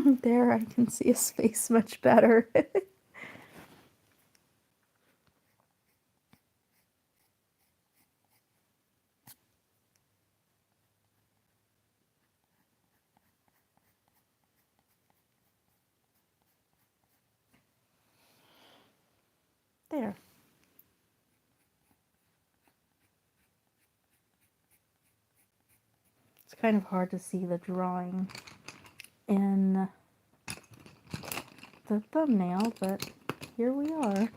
There, I can see his face much better. There. It's kind of hard to see the drawing in the thumbnail, but here we are.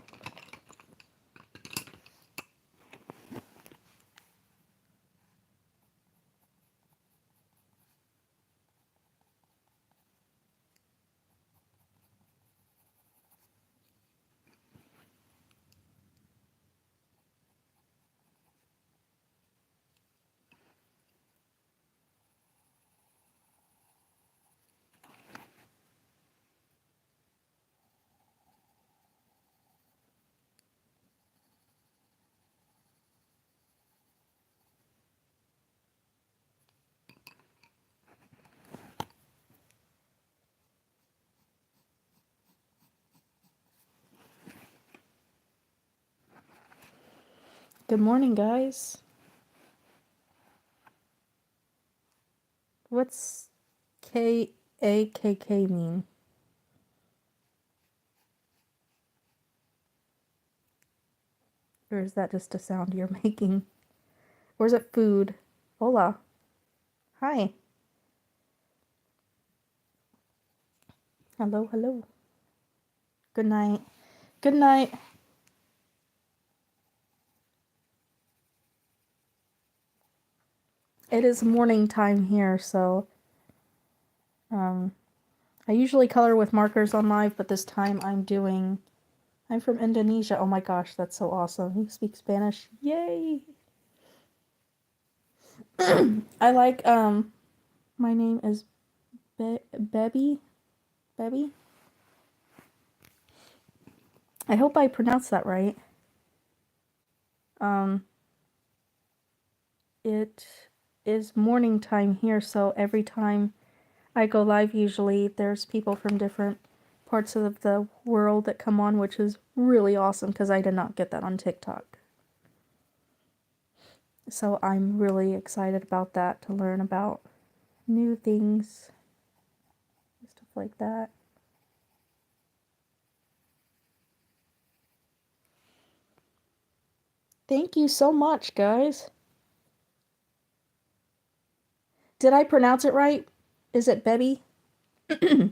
Good morning, guys. What's K-A-K-K mean? Or is that just a sound you're making? Or is it food? Hola. Hi. Hello, hello. Good night. Good night. It is morning time here, so I usually color with markers on live, but this time I'm from Indonesia. Oh my gosh, that's so awesome. You speak Spanish. Yay! I like, my name is Bebby. Bebby? I hope I pronounced that right. It is morning time here, so every time I go live, usually there's people from different parts of the world that come on, which is really awesome because I did not get that on TikTok. So I'm really excited about that, to learn about new things, stuff like that. Thank you so much, guys. Did I pronounce it right? Is it Bebby? I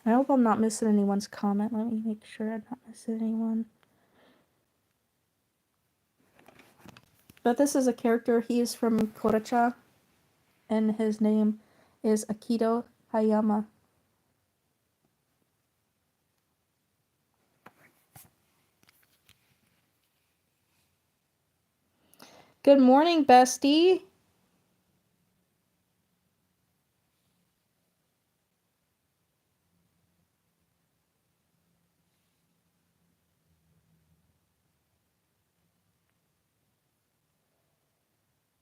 hope I'm not missing anyone's comment. Let me make sure I'm not missing anyone. But this is a character. He is from Korecha, and his name is Akito Hayama. Good morning, bestie.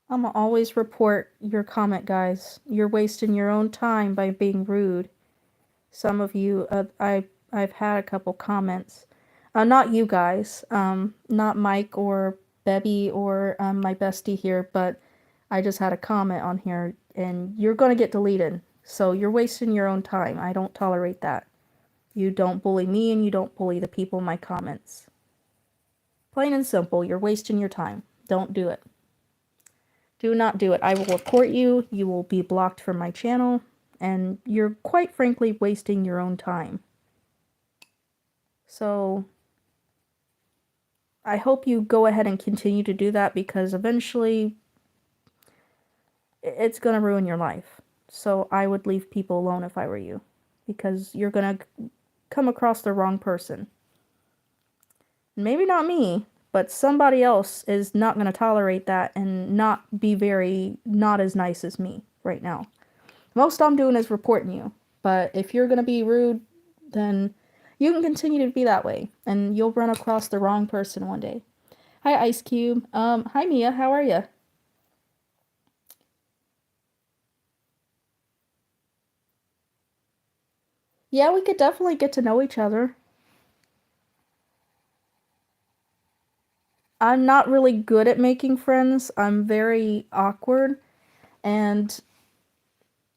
I'm gonna always report your comment, guys. You're wasting your own time by being rude. Some of you, I've had a couple comments. Not you guys, not Mike or Bebby or my bestie here, but I just had a comment on here, and you're gonna get deleted. So you're wasting your own time. I don't tolerate that. You don't bully me, and you don't bully the people in my comments. Plain and simple, you're wasting your time. Don't do it. Do not do it. I will report you. You will be blocked from my channel, and you're quite frankly wasting your own time. So I hope you go ahead and continue to do that, because eventually it's going to ruin your life. So I would leave people alone if I were you, because you're going to come across the wrong person. Maybe not me, but somebody else is not going to tolerate that and not as nice as me right now. Most I'm doing is reporting you. But if you're going to be rude, then You can continue to be that way, and you'll run across the wrong person one day. Hi, Ice Cube. Hi, Mia. How are you? Yeah, we could definitely get to know each other. I'm not really good at making friends. I'm very awkward, and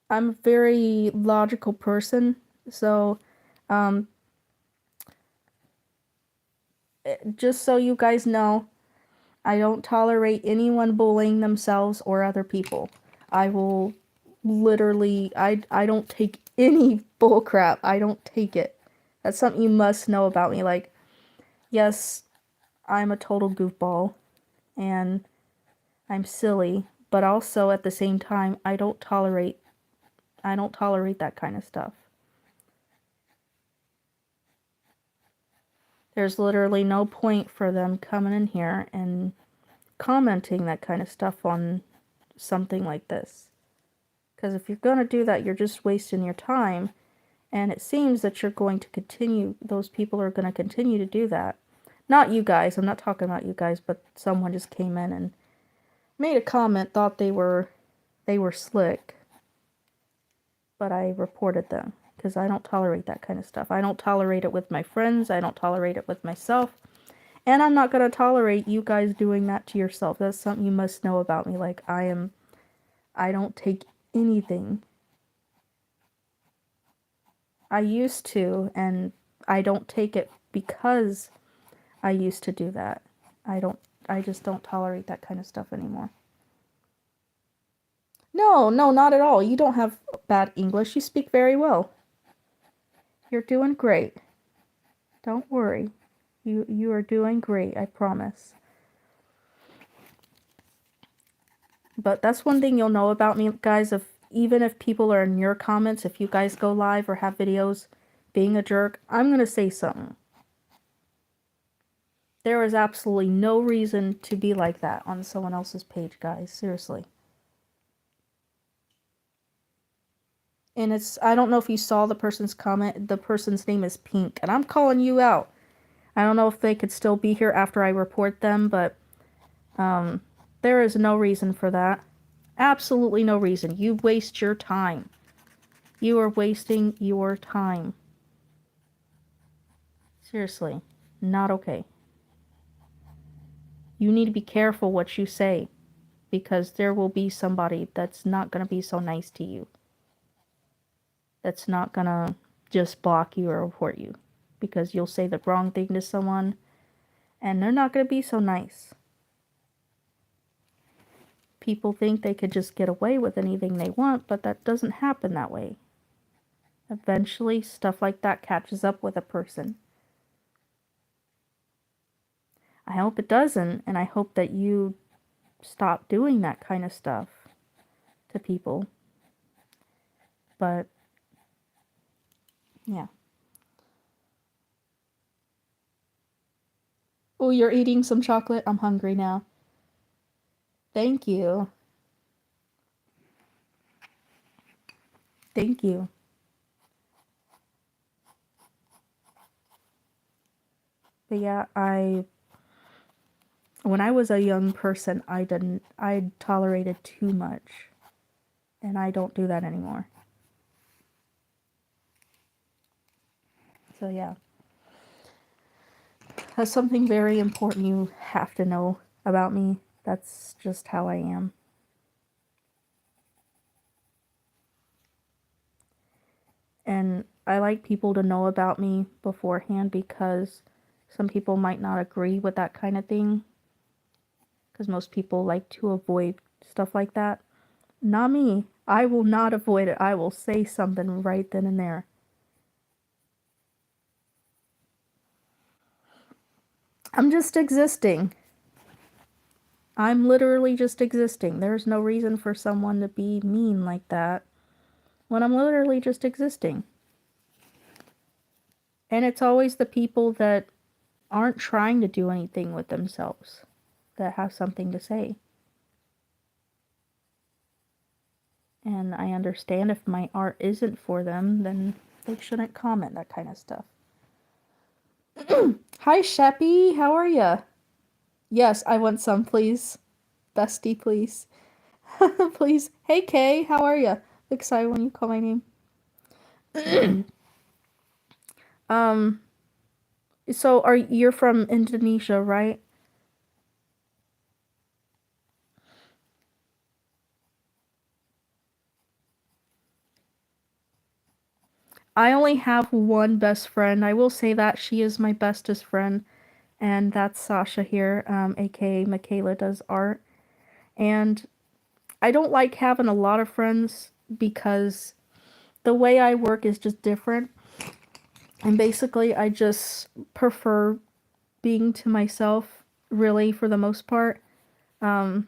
I'm a very logical person. So, um, just so you guys know, I don't tolerate anyone bullying themselves or other people. I will literally, I don't take any bull crap. I don't take it. That's something you must know about me. Like, yes, I'm a total goofball and I'm silly, but also at the same time, I don't tolerate that kind of stuff. There's literally no point for them coming in here and commenting that kind of stuff on something like this. Because if you're going to do that, you're just wasting your time. And it seems that you're going to continue, those people are going to continue to do that. Not you guys, I'm not talking about you guys, but someone just came in and made a comment, thought they were slick. But I reported them because I don't tolerate that kind of stuff. I don't tolerate it with my friends. I don't tolerate it with myself. And I'm not going to tolerate you guys doing that to yourself. That's something you must know about me. Like, I don't take anything. I used to, and I don't take it because I used to do that. I just don't tolerate that kind of stuff anymore. No, no, not at all. You don't have bad English. You speak very well. You're doing great. Don't worry. You are doing great, I promise. But that's one thing you'll know about me, guys. If even if people are in your comments, if you guys go live or have videos being a jerk, I'm going to say something. There is absolutely no reason to be like that on someone else's page, guys. Seriously. And I don't know if you saw the person's comment. The person's name is Pink, and I'm calling you out. I don't know if they could still be here after I report them, but there is no reason for that. Absolutely no reason. You waste your time. You are wasting your time. Seriously, not okay. You need to be careful what you say, because there will be somebody that's not going to be so nice to you. That's not going to just block you or report you, because you'll say the wrong thing to someone, and they're not going to be so nice. People think they could just get away with anything they want, but that doesn't happen that way. Eventually, stuff like that catches up with a person. I hope it doesn't, and I hope that you stop doing that kind of stuff to people. But, yeah. Oh, you're eating some chocolate? I'm hungry now. Thank you. Thank you. But yeah, when I was a young person, I tolerated too much. And I don't do that anymore. So yeah. That's something very important you have to know about me. That's just how I am. And I like people to know about me beforehand, because some people might not agree with that kind of thing. Because most people like to avoid stuff like that. Not me. I will not avoid it. I will say something right then and there. I'm just existing. I'm literally just existing. There's no reason for someone to be mean like that when I'm literally just existing. And it's always the people that aren't trying to do anything with themselves that have something to say. And I understand if my art isn't for them, then they shouldn't comment that kind of stuff. Hi, Sheppy. How are ya? Yes, I want some, please. Bestie, please. Please. Hey, Kay. How are ya? Excited when you call my name. um, so you're from Indonesia, right? I only have one best friend. I will say that she is my bestest friend, and that's Sasha here, aka Michaela does art. And I don't like having a lot of friends because the way I work is just different. And basically, I just prefer being to myself, really, for the most part. Um,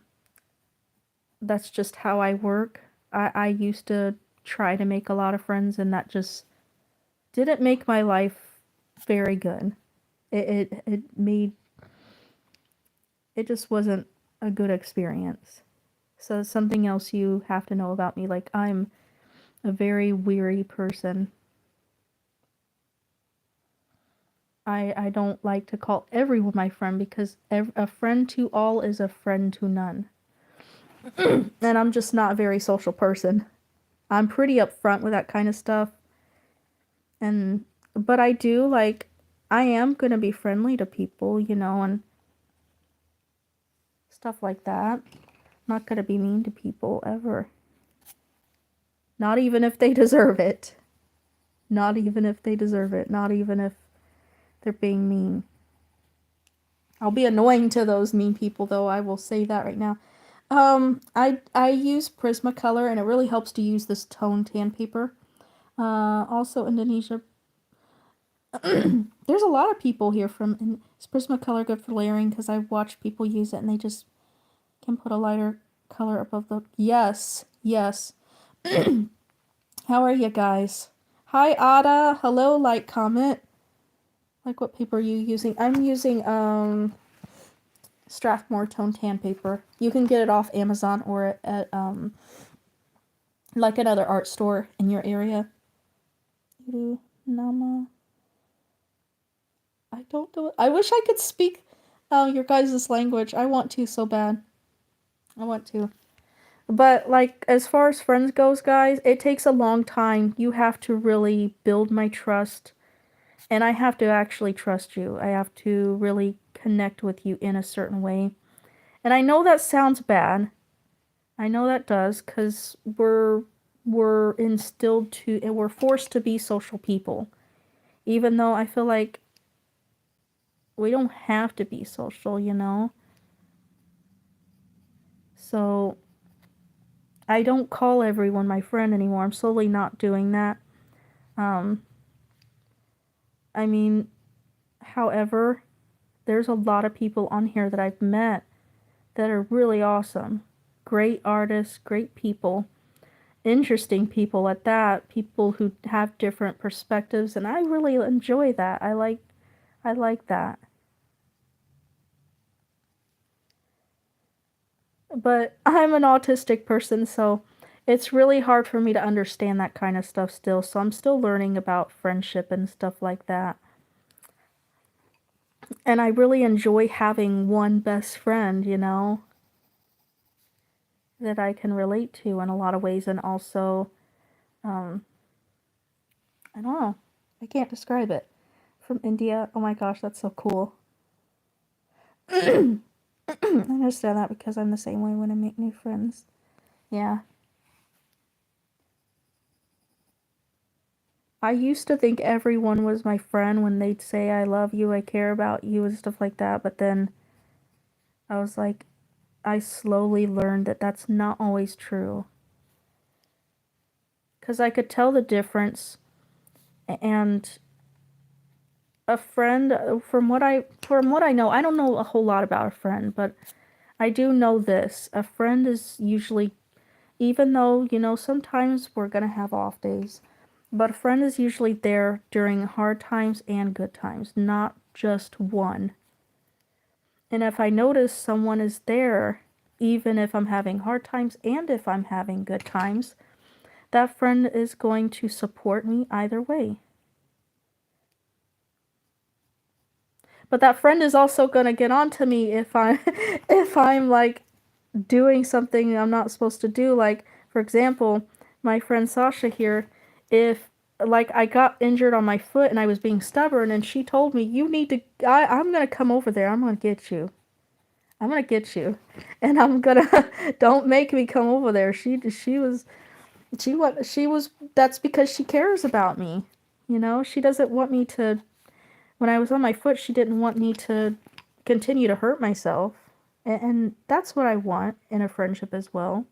that's just how I work. I used to try to make a lot of friends, and that just didn't make my life very good. It it just wasn't a good experience. So something else you have to know about me, like I'm a very weary person. I don't like to call everyone my friend because a friend to all is a friend to none. And I'm just not a very social person. I'm pretty upfront with that kind of stuff. And but I do like I am going to be friendly to people, and stuff like that. I'm not going to be mean to people ever. Not even if they deserve it. Not even if they deserve it. Not even if they're being mean. I'll be annoying to those mean people though, I will say that right now. I use Prismacolor and it really helps to use this tone tan paper. Also Indonesia. There's a lot of people here from is Prismacolor good for layering because I've watched people use it and they just can put a lighter color above the yes, yes. How are you guys? Hi Ada. Hello, like comment. Like what paper are you using? I'm using Strathmore tone tan paper. You can get it off Amazon or at like another art store in your area. Nama. I don't know. I wish I could speak your guys' language. I want to so bad. I want to. But like as far as friends goes, guys, it takes a long time. You have to really build my trust. And I have to actually trust you. I have to really connect with you in a certain way. And I know that sounds bad. I know that does cuz we're instilled to and we're forced to be social people. Even though I feel like we don't have to be social. So I don't call everyone my friend anymore. I'm slowly not doing that. Um, I mean, however, there's a lot of people on here that I've met that are really awesome. Great artists, great people, interesting people at that, people who have different perspectives, and I really enjoy that. I like that. But I'm an autistic person, so it's really hard for me to understand that kind of stuff still. So I'm still learning about friendship and stuff like that. And I really enjoy having one best friend, that I can relate to in a lot of ways. And also, um, I don't know. I can't describe it. From India. Oh my gosh, that's so cool. I understand that because I'm the same way when I make new friends. Yeah. I used to think everyone was my friend when they'd say, I love you, I care about you, and stuff like that. But then I was like, I slowly learned that that's not always true. Because I could tell the difference. And a friend, from what I know, I don't know a whole lot about a friend, but I do know this. A friend is usually, even though, sometimes we're going to have off days, but a friend is usually there during hard times and good times, not just one. And if I notice someone is there, even if I'm having hard times and if I'm having good times, that friend is going to support me either way. But that friend is also gonna get on to me if I if I'm like doing something I'm not supposed to do. Like, for example, my friend Sasha here, if like I got injured on my foot and I was being stubborn and she told me, you need to, I'm gonna come over there, I'm gonna get you. I'm gonna get you. And I'm gonna, don't make me come over there. She was, that's because she cares about me. You know, she doesn't want me to, when I was on my foot, she didn't want me to continue to hurt myself. And that's what I want in a friendship as well.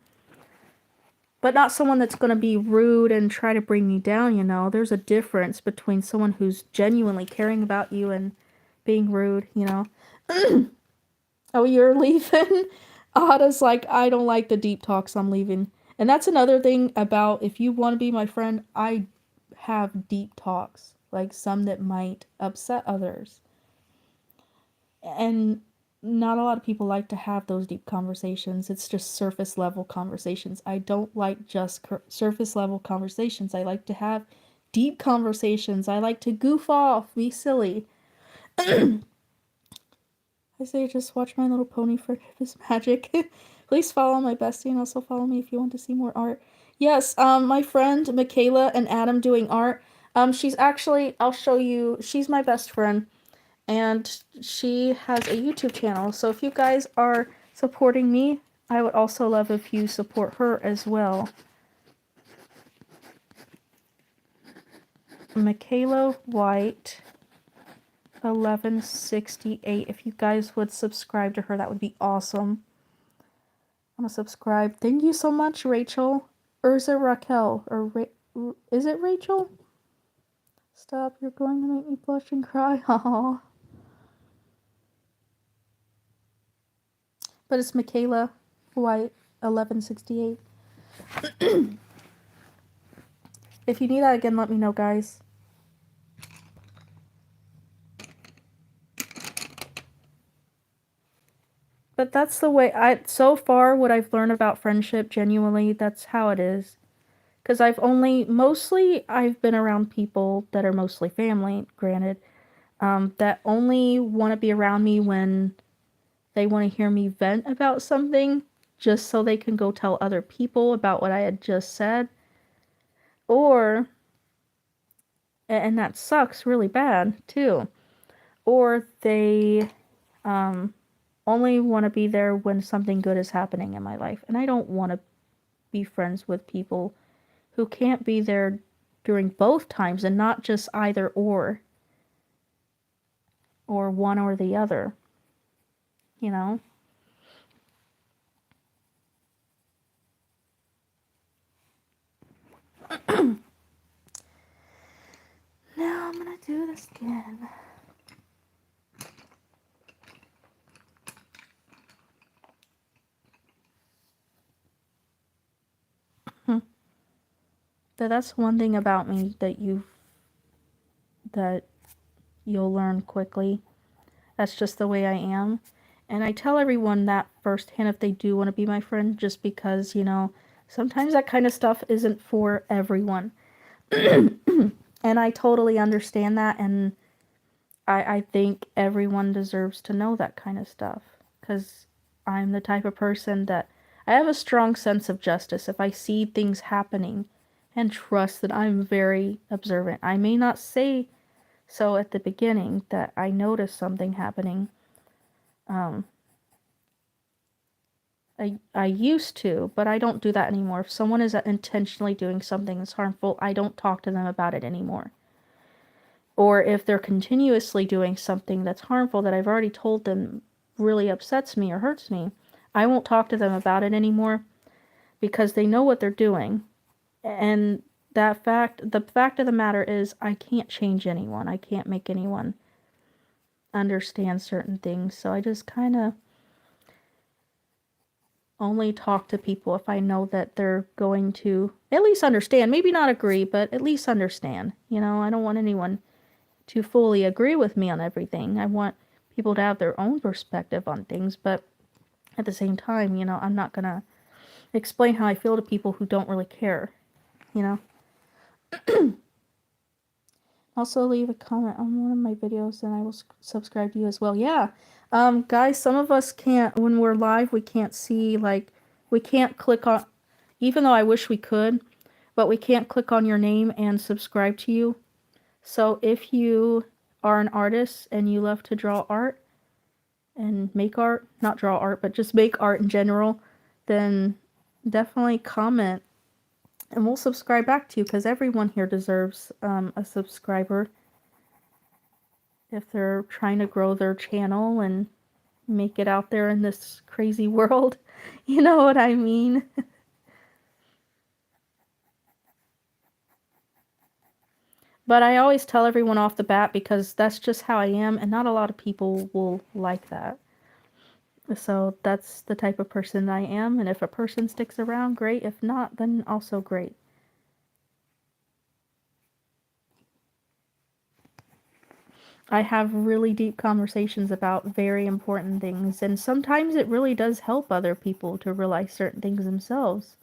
But not someone that's going to be rude and try to bring you down, you know. There's a difference between someone who's genuinely caring about you and being rude, you know. Oh, you're leaving? Ada's like, I don't like the deep talks, I'm leaving. And that's another thing about, if you want to be my friend, I have deep talks. Like some that might upset others. And not a lot of people like to have those deep conversations. It's just surface level conversations. I don't like just surface level conversations. I like to have deep conversations. I like to goof off, be silly. I say just watch My Little Pony for his magic. Please follow my bestie and also follow me if you want to see more art. Yes, my friend Michaela and Adam doing art. She's actually, I'll show you, she's my best friend. And she has a YouTube channel. So if you guys are supporting me, I would also love if you support her as well. Michaela White 1168. If you guys would subscribe to her, that would be awesome. I'm gonna subscribe. Thank you so much, Rachel. Or is it Raquel? Or is it Rachel? Stop, you're going to make me blush and cry. Aww. But it's Michaela White 1168. If you need that again, let me know, guys. But that's the way so far what I've learned about friendship, genuinely, that's how it is. Because I've been around people that are mostly family, granted, that only want to be around me when they want to hear me vent about something, just so they can go tell other people about what I had just said. Or, and that sucks really bad, too. Or they, only want to be there when something good is happening in my life. And I don't want to be friends with people who can't be there during both times and not just either or one or the other. You know? Now I'm gonna do this again. That's one thing about me that you'll learn quickly. That's just the way I am. And I tell everyone that firsthand if they do want to be my friend, just because, you know, sometimes that kind of stuff isn't for everyone. And I totally understand that, and I think everyone deserves to know that kind of stuff. Because I'm the type of person that I have a strong sense of justice. If I see things happening, and trust that I'm very observant. I may not say so at the beginning that I notice something happening. I used to, but I don't do that anymore. If someone is intentionally doing something that's harmful, I don't talk to them about it anymore. Or if they're continuously doing something that's harmful that I've already told them really upsets me or hurts me, I won't talk to them about it anymore because they know what they're doing. And the fact of the matter is, I can't change anyone. I can't make anyone understand certain things. So I just kind of only talk to people if I know that they're going to at least understand. Maybe not agree, but at least understand. You know, I don't want anyone to fully agree with me on everything. I want people to have their own perspective on things, but at the same time, you know, I'm not going to explain how I feel to people who don't really care, you know? Also, leave a comment on one of my videos and I will subscribe to you as well. Yeah. Guys, some of us can't, when we're live, we can't see, like, we can't click on, even though I wish we could, but we can't click on your name and subscribe to you. So if you are an artist and you love to draw art and make art, not draw art, but just make art in general, then definitely comment and we'll subscribe back to you because everyone here deserves a subscriber if they're trying to grow their channel and make it out there in this crazy world. You know what I mean? But I always tell everyone off the bat because that's just how I am, and not a lot of people will like that. So that's the type of person I am, and if a person sticks around, great. If not, then also great. I have really deep conversations about very important things, and sometimes it really does help other people to realize certain things themselves.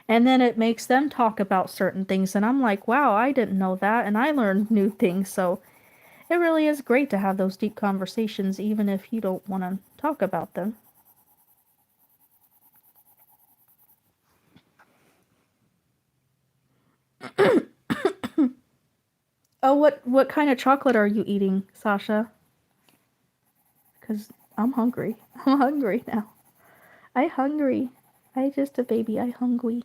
And then it makes them talk about certain things, and I'm like, wow, I didn't know that, and I learned new things. So it really is great to have those deep conversations, even if you don't want to talk about them. Oh, what kind of chocolate are you eating, Sasha? Because I'm hungry. I'm hungry now. I hungry. I just a baby. I hungry.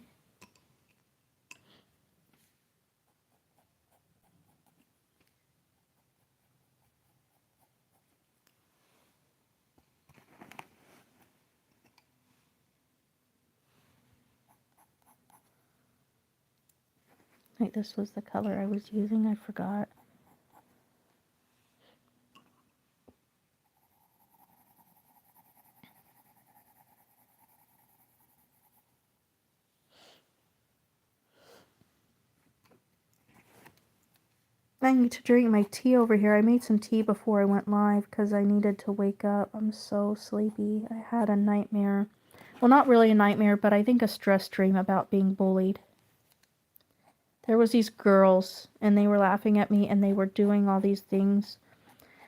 Wait, this was the color I was using. I forgot. I need to drink my tea over here. I made some tea before I went live because I needed to wake up. I'm so sleepy. I had a nightmare. Well, not really a nightmare, but I think a stress dream about being bullied. There was these girls, and they were laughing at me, and they were doing all these things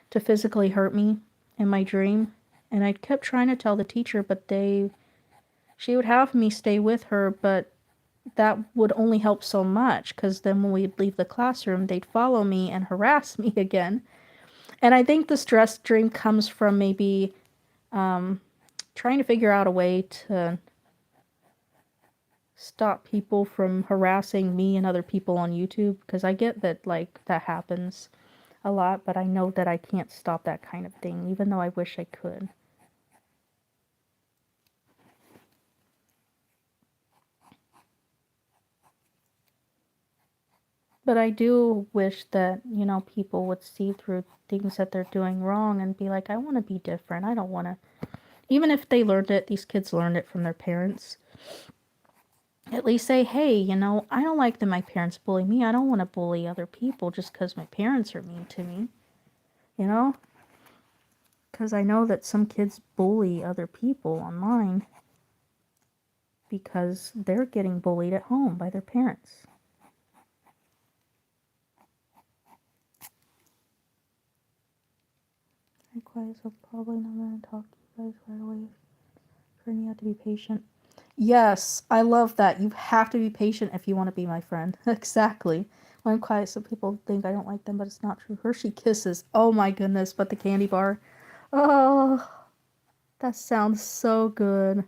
to physically hurt me in my dream. And I kept trying to tell the teacher, but she would have me stay with her, but that would only help so much because then when we'd leave the classroom, they'd follow me and harass me again. And I think the stress dream comes from maybe trying to figure out a way to stop people from harassing me and other people on YouTube because I get that like that happens a lot, but I know that I can't stop that kind of thing even though I wish I could. But I do wish that, you know, people would see through things that they're doing wrong and be like, I want to be different. I don't want to. Even if they learned it, these kids learned it from their parents. At least say, hey, you know, I don't like that my parents bully me. I don't want to bully other people just because my parents are mean to me. You know? Because I know that some kids bully other people online because they're getting bullied at home by their parents. I'm quiet, so probably not going to talk to you guys right away. You have to be patient. Yes, I love that. You have to be patient if you want to be my friend. Exactly. When I'm quiet, so people think I don't like them, but it's not true. Hershey Kisses. Oh my goodness, but the candy bar. Oh, that sounds so good.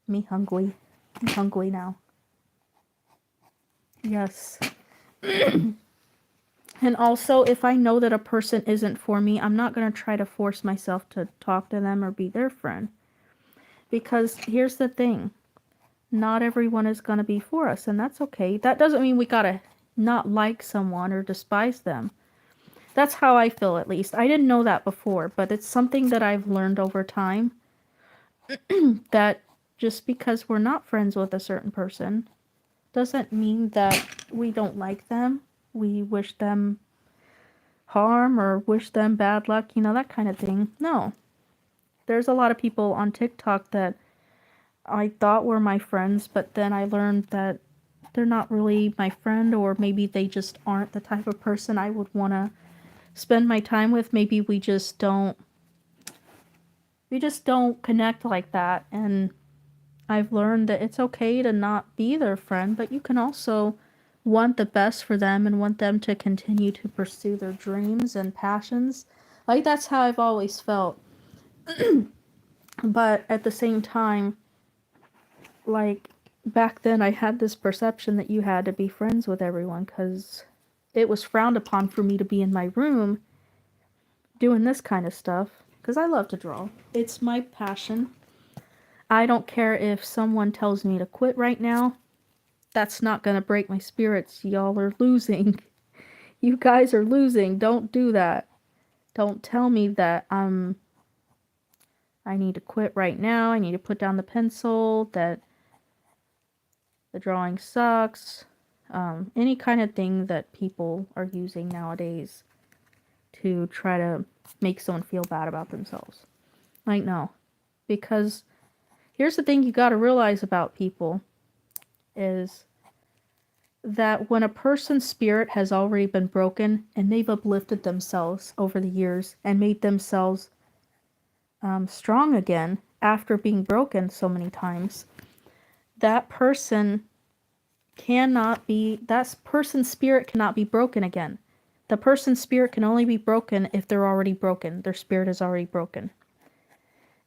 Me hungry. I'm hungry now. Yes. And also, if I know that a person isn't for me, I'm not going to try to force myself to talk to them or be their friend. Because here's the thing. Not everyone is going to be for us, and that's okay. That doesn't mean we got to not like someone or despise them. That's how I feel, at least. I didn't know that before, but it's something that I've learned over time. That just because we're not friends with a certain person doesn't mean that we don't like them. We wish them harm or wish them bad luck, you know, that kind of thing. No. There's a lot of people on TikTok that I thought were my friends, but then I learned that they're not really my friend, or maybe they just aren't the type of person I would want to spend my time with. Maybe we just don't connect like that. And I've learned that it's okay to not be their friend, but you can also want the best for them and want them to continue to pursue their dreams and passions. Like, that's how I've always felt. But at the same time, like, back then I had this perception that you had to be friends with everyone, because it was frowned upon for me to be in my room doing this kind of stuff, because I love to draw. It's my passion. I don't care if someone tells me to quit right now. That's not going to break my spirits. Y'all are losing. You guys are losing. Don't do that. Don't tell me that I need to quit right now. I need to put down the pencil, that the drawing sucks. Any kind of thing that people are using nowadays to try to make someone feel bad about themselves. Like, no. Because here's the thing you got to realize about people is that when a person's spirit has already been broken and they've uplifted themselves over the years and made themselves strong again after being broken so many times, that person's spirit cannot be broken again. The person's spirit can only be broken if they're already broken. Their spirit is already broken.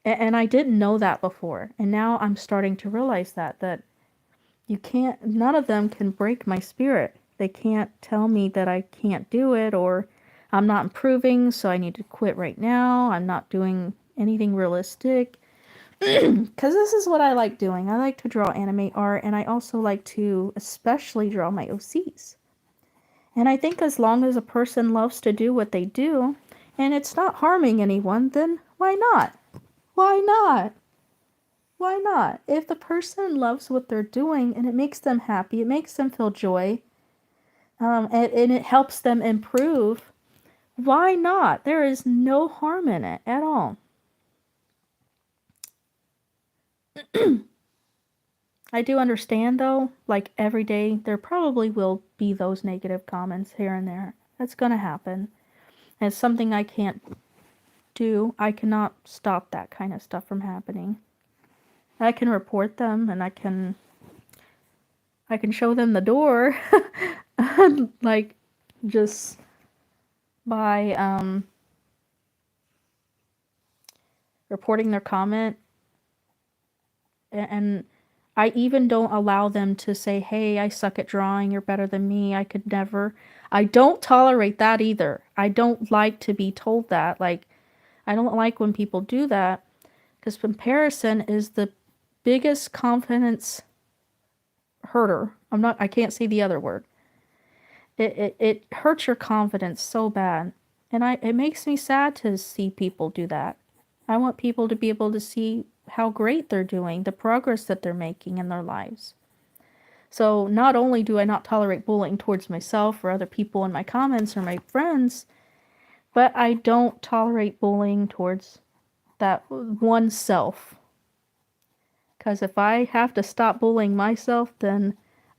And I didn't know that before. And now I'm starting to realize that none of them can break my spirit. They can't tell me that I can't do it, or I'm not improving, so I need to quit right now. I'm not doing anything realistic. Because this is what I like doing. I like to draw anime art, and I also like to especially draw my OCs. And I think as long as a person loves to do what they do, and it's not harming anyone, then why not? Why not? Why not? If the person loves what they're doing and it makes them happy, it makes them feel joy, and it helps them improve, why not? There is no harm in it at all. I do understand, though, like, every day there probably will be those negative comments here and there. That's gonna happen. And it's something I can't do. I cannot stop that kind of stuff from happening. I can report them, and I can show them the door, like, just by reporting their comment. And I even don't allow them to say, hey, I suck at drawing, you're better than me, I could never. I don't tolerate that either. I don't like to be told that. Like, I don't like when people do that, because comparison is the biggest confidence hurter. I can't say the other word. It hurts your confidence so bad. And it makes me sad to see people do that. I want people to be able to see how great they're doing, the progress that they're making in their lives. So not only do I not tolerate bullying towards myself or other people in my comments or my friends, but I don't tolerate bullying towards that oneself. Because if I have to stop bullying myself, then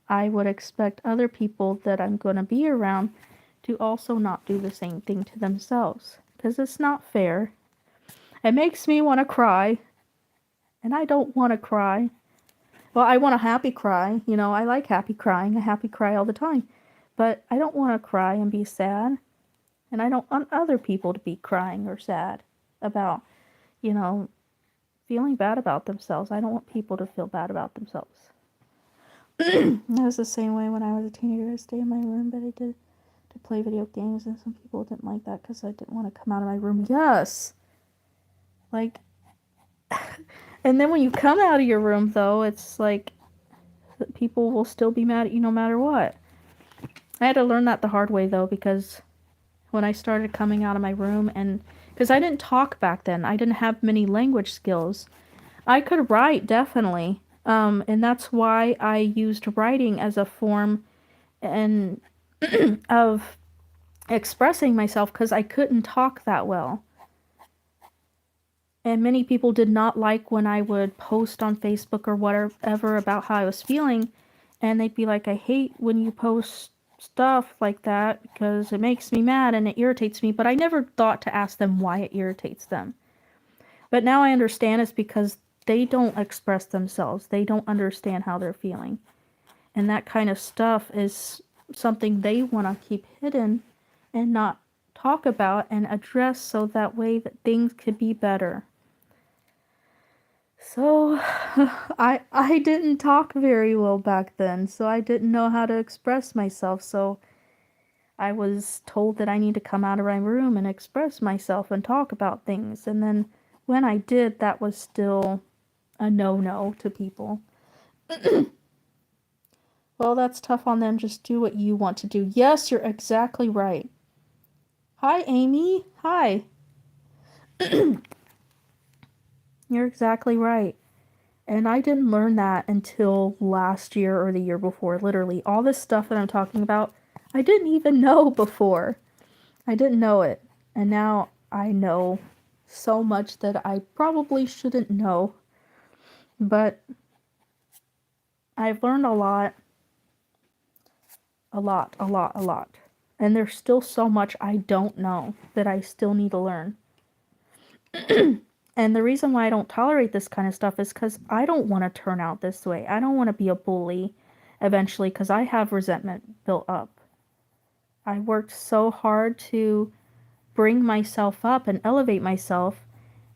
I would expect other people that I'm going to be around to also not do the same thing to themselves. Because it's not fair. It makes me want to cry. And I don't want to cry. Well, I want a happy cry. You know, I like happy crying. I happy cry all the time. But I don't want to cry and be sad. And I don't want other people to be crying or sad about, feeling bad about themselves. I don't want people to feel bad about themselves. That was the same way when I was a teenager. I stayed in my room, but I did to play video games, and some people didn't like that because I didn't want to come out of my room. Yes! Like, and then when you come out of your room, though, it's like people will still be mad at you no matter what. I had to learn that the hard way, though, because when I started coming out of my room, and because I didn't talk back then, I didn't have many language skills. I could write, definitely, and that's why I used writing as a form and of expressing myself, because I couldn't talk that well. And many people did not like when I would post on Facebook or whatever about how I was feeling, And they'd be like, I hate when you post stuff like that because it makes me mad and it irritates me. But I never thought to ask them why it irritates them. But now I understand it's because they don't express themselves. They don't understand how they're feeling. And that kind of stuff is something they want to keep hidden and not talk about and address so that way that things could be better. So I didn't talk very well back then, so I didn't know how to express myself. So I was told that I need to come out of my room and express myself and talk about things. And then when I did, that was still a no-no to people. Well, that's tough on them. Just do what you want to do. Yes, you're exactly right. Hi, Amy. Hi. You're exactly right. And I didn't learn that until last year or the year before. Literally, all this stuff that I'm talking about, I didn't even know before. I didn't know it. And now I know so much that I probably shouldn't know. But I've learned a lot. A lot, a lot, a lot. And there's still so much I don't know that I still need to learn. And the reason why I don't tolerate this kind of stuff is because I don't want to turn out this way. I don't want to be a bully eventually because I have resentment built up. I worked so hard to bring myself up and elevate myself,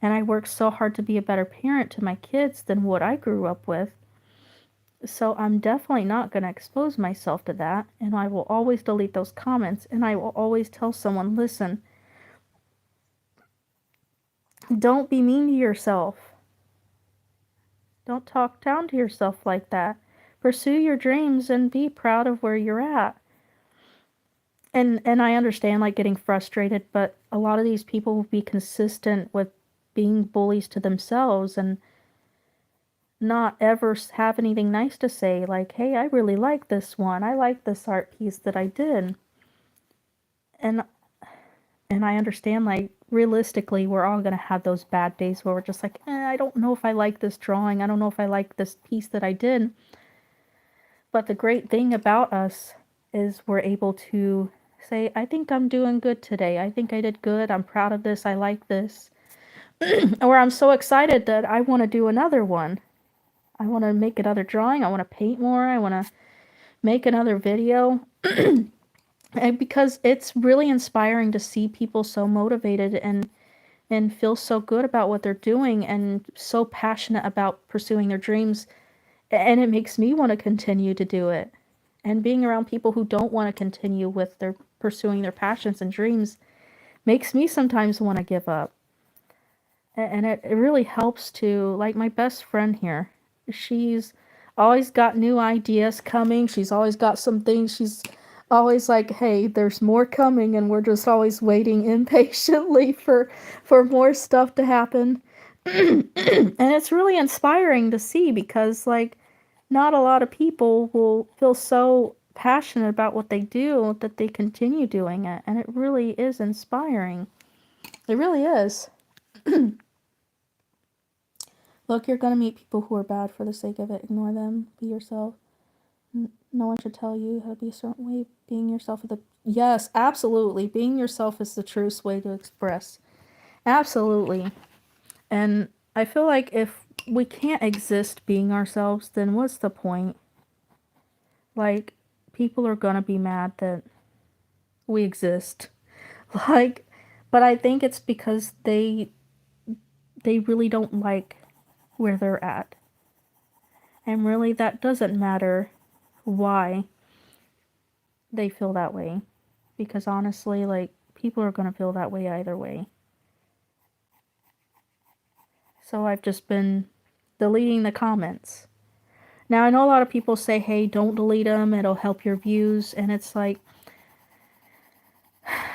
and I worked so hard to be a better parent to my kids than what I grew up with. So I'm definitely not going to expose myself to that, and I will always delete those comments, and I will always tell someone, listen, don't be mean to yourself. Don't talk down to yourself like that. Pursue your dreams and be proud of where you're at. And I understand like getting frustrated, but a lot of these people will be consistent with being bullies to themselves and not ever have anything nice to say, like, hey, I really like this one. I like this art piece that I did. And I understand, like, realistically, we're all going to have those bad days where we're just like, I don't know if I like this drawing. I don't know if I like this piece that I did. But the great thing about us is we're able to say, I think I'm doing good today. I think I did good. I'm proud of this. I like this. Or I'm so excited that I want to do another one. I want to make another drawing. I want to paint more. I want to make another video. And because it's really inspiring to see people so motivated and feel so good about what they're doing and so passionate about pursuing their dreams. And it makes me want to continue to do it. And being around people who don't want to continue with their pursuing their passions and dreams makes me sometimes want to give up. And it really helps to, like my best friend here, she's always got new ideas coming. She's always got some things. She's always like, hey, there's more coming, and we're just always waiting impatiently for more stuff to happen. And it's really inspiring to see because like not a lot of people will feel so passionate about what they do that they continue doing it, and it really is inspiring. It really is. Look, you're gonna meet people who are bad for the sake of it. Ignore them. Be yourself. No one should tell you how to be a certain way. Being yourself is the... Yes, absolutely. Being yourself is the truest way to express. Absolutely. And I feel like if we can't exist being ourselves, then what's the point? Like, people are gonna be mad that we exist. Like, but I think it's because they really don't like where they're at. And really, that doesn't matter why they feel that way. Because honestly, like, people are gonna feel that way either way. So I've just been deleting the comments. Now, I know a lot of people say, hey, don't delete them, it'll help your views. And it's like,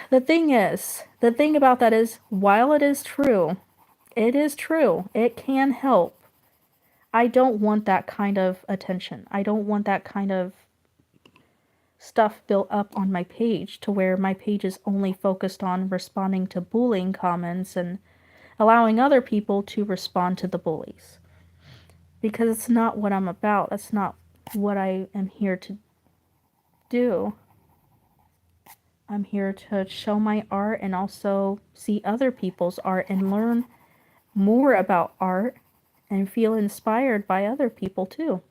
the thing about that is, while it is true, it can help. I don't want that kind of attention. I don't want that kind of stuff built up on my page to where my page is only focused on responding to bullying comments and allowing other people to respond to the bullies. Because it's not what I'm about. That's not what I am here to do. I'm here to show my art and also see other people's art and learn more about art and feel inspired by other people too.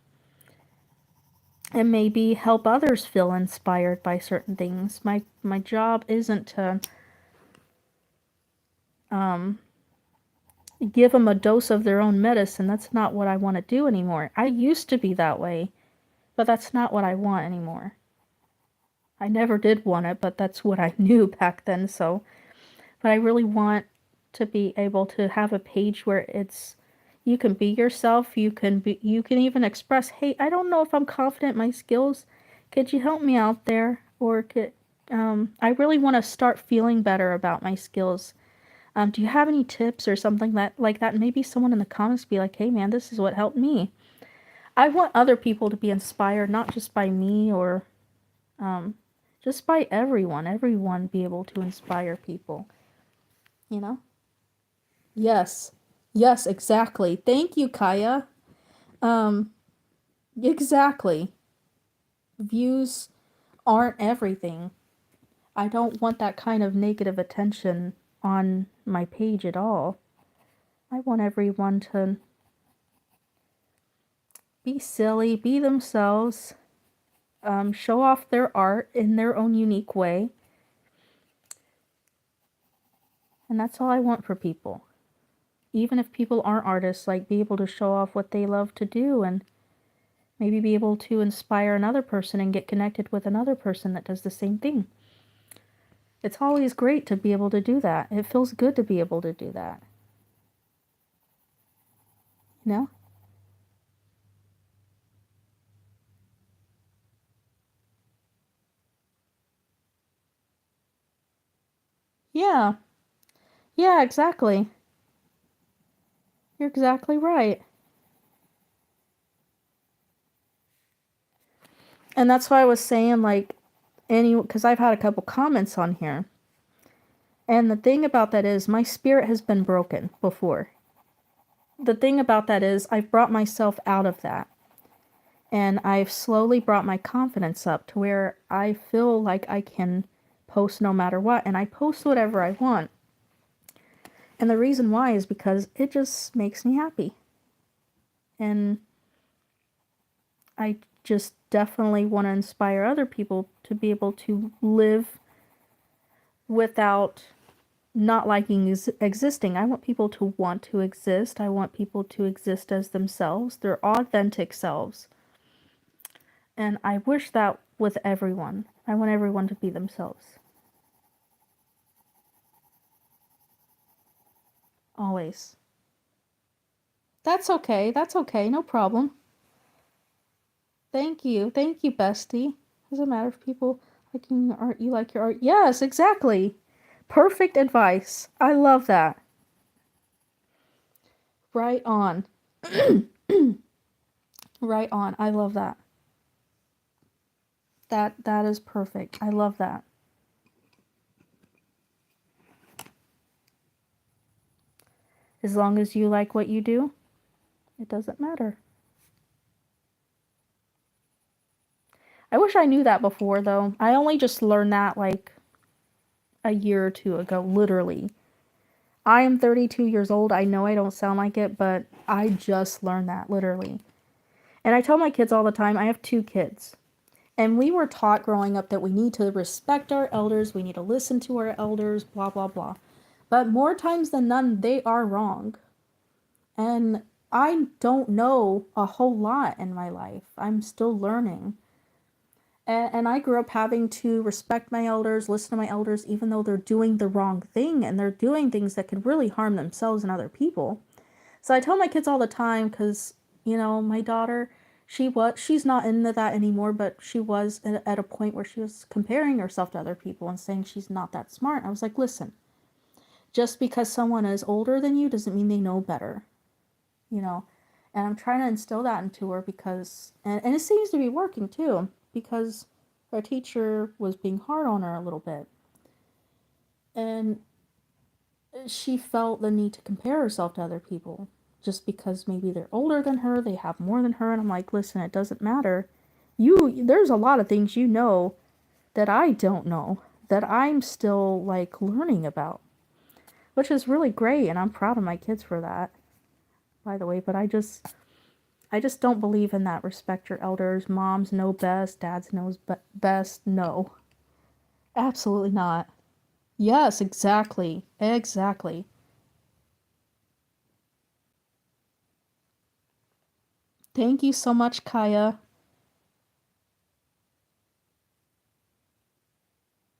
And maybe help others feel inspired by certain things. My job isn't to give them a dose of their own medicine. That's not what I want to do anymore. I used to be that way, but that's not what I want anymore. I never did want it, but that's what I knew back then. So, but I really want to be able to have a page where it's you can be yourself. You can even express, hey, I don't know if I'm confident in my skills. Could you help me out there? Or I really want to start feeling better about my skills. Do you have any tips or something like that? Maybe someone in the comments be like, hey man, this is what helped me. I want other people to be inspired, not just by me or just by everyone. Everyone be able to inspire people, you know? Yes. Yes, exactly. Thank you, Kaya. Um, exactly. Views aren't everything. I don't want that kind of negative attention on my page at all. I want everyone to be silly, be themselves, show off their art in their own unique way. And that's all I want for people. Even if people aren't artists, like be able to show off what they love to do and maybe be able to inspire another person and get connected with another person that does the same thing. It's always great to be able to do that. It feels good to be able to do that. You know? Yeah. Yeah, exactly. You're exactly right. And that's why I was saying, like, because I've had a couple comments on here. And the thing about that is, my spirit has been broken before. The thing about that is, I've brought myself out of that. And I've slowly brought my confidence up to where I feel like I can post no matter what. And I post whatever I want. And the reason why is because it just makes me happy. And I just definitely want to inspire other people to be able to live without not liking existing. I want people to want to exist. I want people to exist as themselves, their authentic selves. And I wish that with everyone. I want everyone to be themselves. Always. That's okay. That's okay. No problem. Thank you. Thank you, bestie. Doesn't matter if people liking your art, you like your art. Yes, exactly. Perfect advice. I love that. Right on. Right on. I love that. That is perfect. I love that. As long as you like what you do, it doesn't matter. I wish I knew that before though. I only just learned that like a year or two ago, literally. I am 32 years old. I know I don't sound like it, but I just learned that literally. And I tell my kids all the time, I have 2 kids. And we were taught growing up that we need to respect our elders, we need to listen to our elders, blah, blah, blah. But more times than none, they are wrong. And I don't know a whole lot in my life. I'm still learning. And I grew up having to respect my elders, listen to my elders, even though they're doing the wrong thing and they're doing things that can really harm themselves and other people. So I tell my kids all the time because, my daughter, she's not into that anymore, but she was at a point where she was comparing herself to other people and saying she's not that smart. I was like, listen, just because someone is older than you doesn't mean they know better, you know. And I'm trying to instill that into her because, and it seems to be working too, because her teacher was being hard on her a little bit. And she felt the need to compare herself to other people. just because maybe they're older than her, they have more than her. And I'm like, listen, it doesn't matter. There's a lot of things you know that I don't know, that I'm still like learning about, which is really great. And I'm proud of my kids for that, by the way. But I just don't believe in that respect your elders. Moms know best, dads knows best. No, absolutely not. Yes, exactly. Exactly. Thank you so much, Kaya.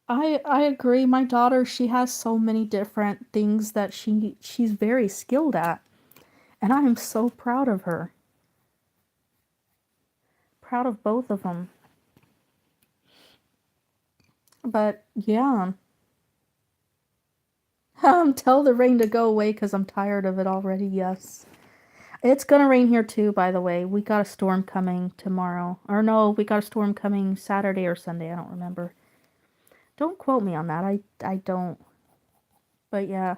I agree. My daughter, she has so many different things that she's very skilled at, and I am so proud of her. Proud of both of them. But yeah, tell the rain to go away because I'm tired of it already. Yes. It's gonna rain here too, by the way. We got a storm coming tomorrow. Or no, we got a storm coming Saturday or Sunday. I don't remember. Don't quote me on that. I don't. But yeah,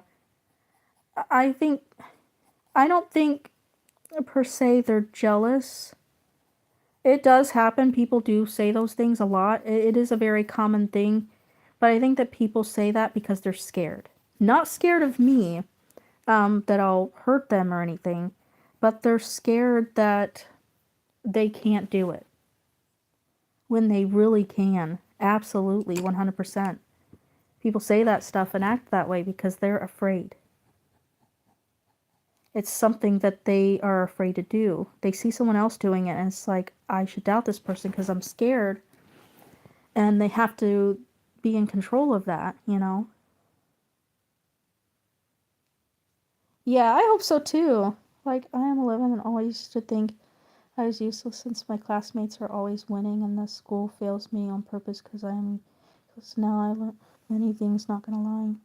I think I don't think per se they're jealous. It does happen. People do say those things a lot. It is a very common thing. But I think that people say that because they're scared. Not scared of me, that I'll hurt them or anything, but they're scared that they can't do it when they really can. Absolutely, 100%. People say that stuff and act that way because they're afraid. It's something that they are afraid to do. They see someone else doing it and it's like, I should doubt this person because I'm scared. And they have to be in control of that, you know? Yeah, I hope so too. Like, I am 11 and always used to think I was useless since my classmates are always winning and the school fails me on purpose because now I learn many things, not gonna lie.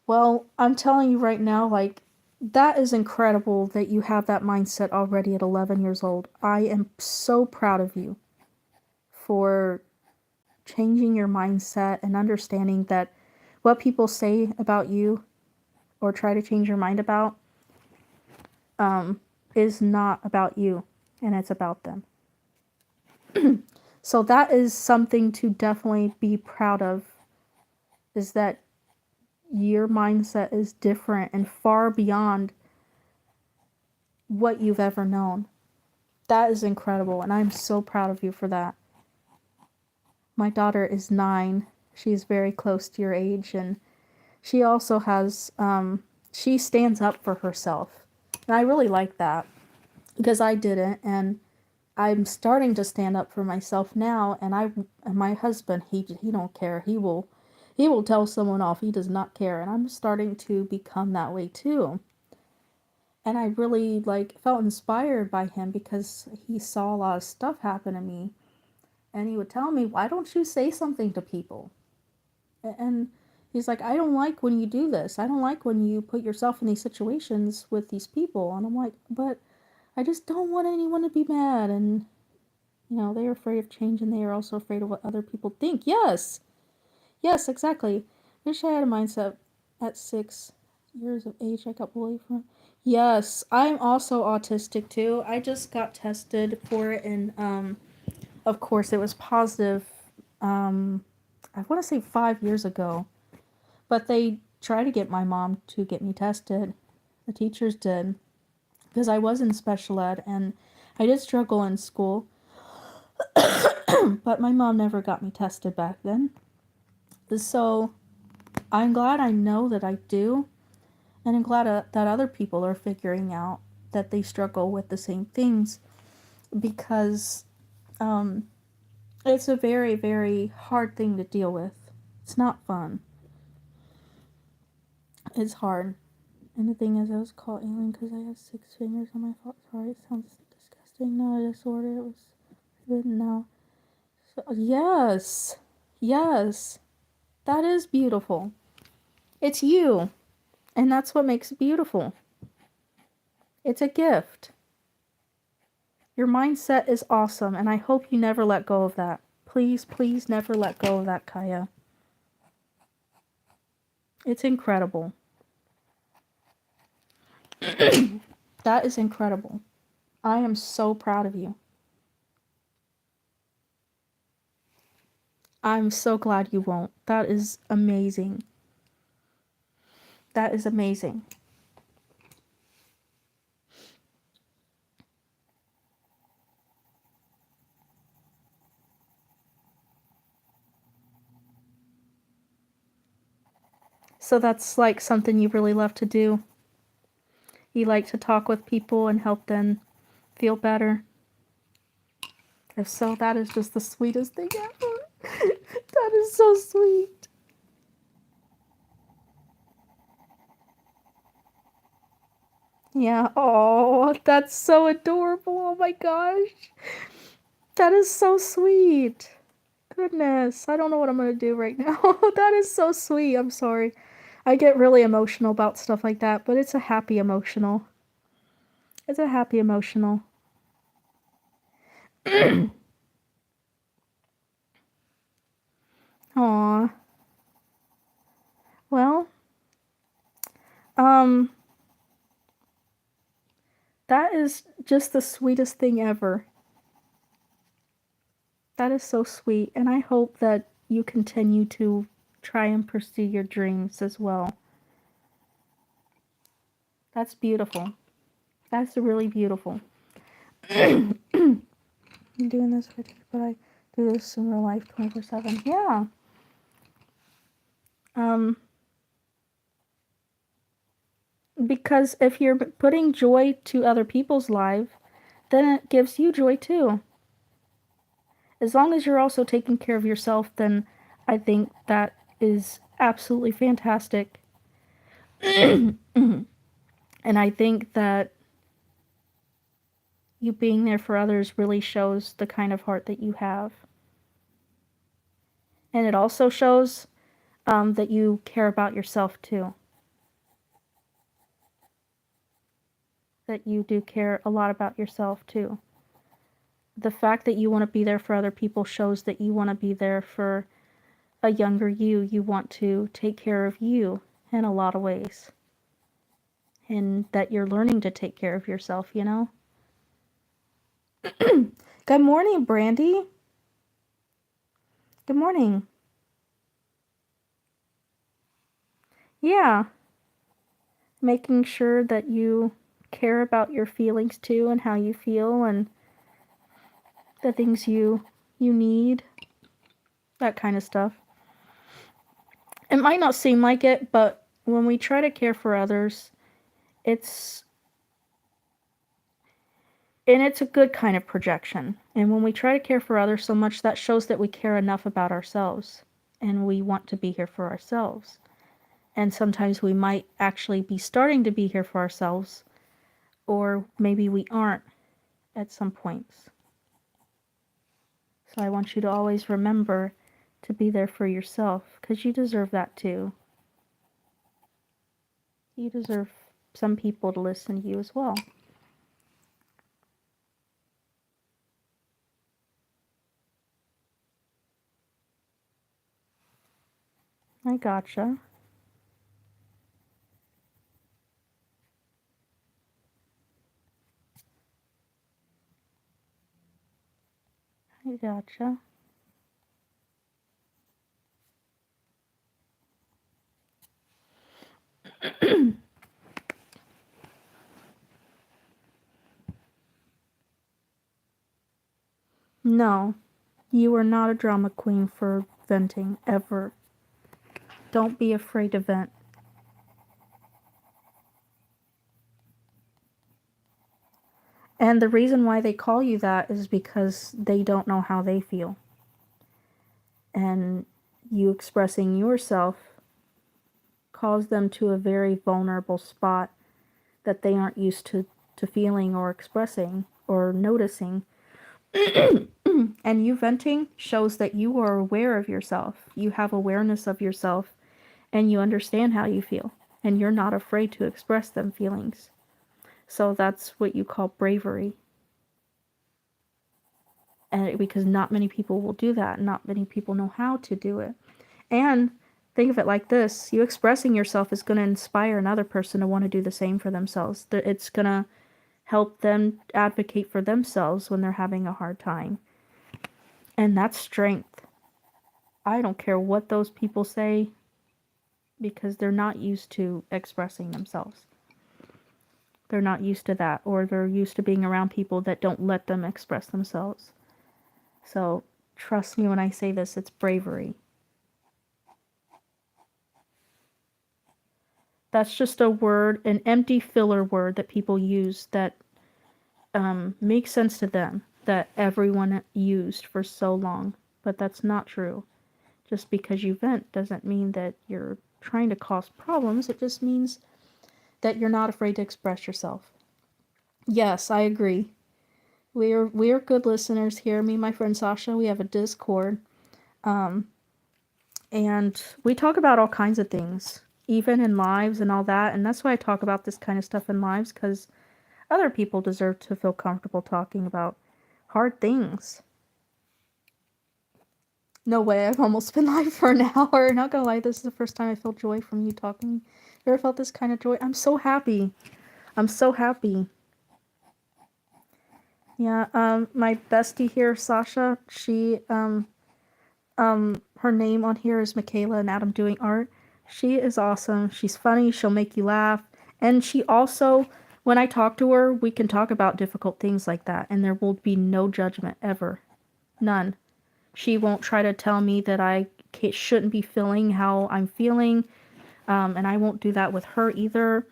Well, I'm telling you right now, like, that is incredible that you have that mindset already at 11 years old. I am so proud of you for changing your mindset and understanding that what people say about you or try to change your mind about is not about you and it's about them. So that is something to definitely be proud of, is that your mindset is different and far beyond what you've ever known. That is incredible, and I'm so proud of you for that. My daughter is 9. She's very close to your age, and she also has, she stands up for herself. And I really like that, because I didn't, and I'm starting to stand up for myself now, and my husband, he don't care. He will tell someone off. He does not care, and I'm starting to become that way too. And I really like felt inspired by him because he saw a lot of stuff happen to me, and he would tell me, "Why don't you say something to people?" And he's like, "I don't like when you do this. I don't like when you put yourself in these situations with these people." And I'm like, "But I just don't want anyone to be mad." And they are afraid of change, and they are also afraid of what other people think. Yes, yes, exactly. Wish I had a mindset at 6 years of age I got bullied from. Yes, I'm also autistic too. I just got tested for it, and of course, it was positive. I want to say 5 years ago, but they tried to get my mom to get me tested. The teachers did, because I was in special ed and I did struggle in school. But my mom never got me tested back then. So I'm glad I know that I do, and I'm glad that other people are figuring out that they struggle with the same things, because it's a very, very hard thing to deal with. It's not fun. It's hard. And the thing is, I was called alien because I have 6 fingers on my foot. Sorry, it sounds disgusting. Not a disorder. It was written now. So, yes. Yes. That is beautiful. It's you. And that's what makes it beautiful. It's a gift. Your mindset is awesome, and I hope you never let go of that. Please, please never let go of that, Kaya. It's incredible. That is incredible. I am so proud of you. I'm so glad you won't. That is amazing. That is amazing. So that's like something you really love to do. You like to talk with people and help them feel better. If so, that is just the sweetest thing ever. That is so sweet. Yeah. Oh, that's so adorable. Oh my gosh. That is so sweet. Goodness. I don't know what I'm going to do right now. That is so sweet. I'm sorry. I get really emotional about stuff like that, but it's a happy emotional. It's a happy emotional. Aw. Well, um, that is just the sweetest thing ever. That is so sweet, and I hope that you continue to try and pursue your dreams as well. That's beautiful. That's really beautiful. I'm doing this for but I do this in real life 24/7. Yeah. Um, because if you're putting joy to other people's lives, then it gives you joy too. As long as you're also taking care of yourself, then I think that is absolutely fantastic. And I think that you being there for others really shows the kind of heart that you have. And it also shows that you care about yourself too. That you do care a lot about yourself too. The fact that you want to be there for other people shows that you want to be there for a younger you. You want to take care of you in a lot of ways. And that you're learning to take care of yourself, you know? Good morning, Brandy. Good morning. Yeah. Making sure that you care about your feelings too and how you feel and the things you need, that kind of stuff. It might not seem like it, but when we try to care for others, it's a good kind of projection. And when we try to care for others so much, that shows that we care enough about ourselves and we want to be here for ourselves. And sometimes we might actually be starting to be here for ourselves, or maybe we aren't at some points. So I want you to always remember to be there for yourself, because you deserve that too. You deserve some people to listen to you as well. I gotcha. I gotcha. No, you are not a drama queen for venting, ever. Don't be afraid to vent. And the reason why they call you that is because they don't know how they feel. And you expressing yourself calls them to a very vulnerable spot that they aren't used to feeling or expressing or noticing. And you venting shows that you are aware of yourself. You have awareness of yourself and you understand how you feel. And you're not afraid to express them feelings. So that's what you call bravery. And because not many people will do that. Not many people know how to do it. And think of it like this. You expressing yourself is going to inspire another person to want to do the same for themselves. It's going to help them advocate for themselves when they're having a hard time. And that's strength. I don't care what those people say, because they're not used to expressing themselves. They're not used to that, or they're used to being around people that don't let them express themselves. So trust me when I say this, it's bravery. That's just a word, an empty filler word that people use that makes sense to them, that everyone used for so long. But that's not true. Just because you vent doesn't mean that you're trying to cause problems. It just means that you're not afraid to express yourself. Yes, I agree. We are good listeners here. Me and my friend Sasha, we have a Discord. And we talk about all kinds of things, even in lives and all that. And that's why I talk about this kind of stuff in lives, because other people deserve to feel comfortable talking about hard things. No way, I've almost been live for an hour. Not gonna lie, this is the first time I felt joy from you talking. You ever felt this kind of joy? I'm so happy. I'm so happy. Yeah, my bestie here, Sasha, she, her name on here is Michaela and Adam Doing Art. She is awesome. She's funny. She'll make you laugh. And she also, when I talk to her, we can talk about difficult things like that. And there will be no judgment ever. None. She won't try to tell me that I shouldn't be feeling how I'm feeling. And I won't do that with her either.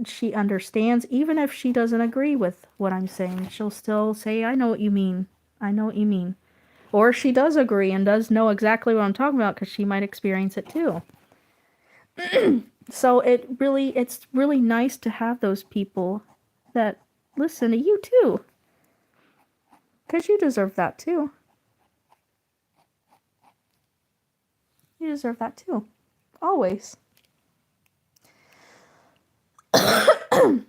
She understands. Even if she doesn't agree with what I'm saying, she'll still say, I know what you mean. I know what you mean. Or she does agree and does know exactly what I'm talking about, because she might experience it too. So it's really nice to have those people that listen to you too. Because you deserve that too. You deserve that too. Always. And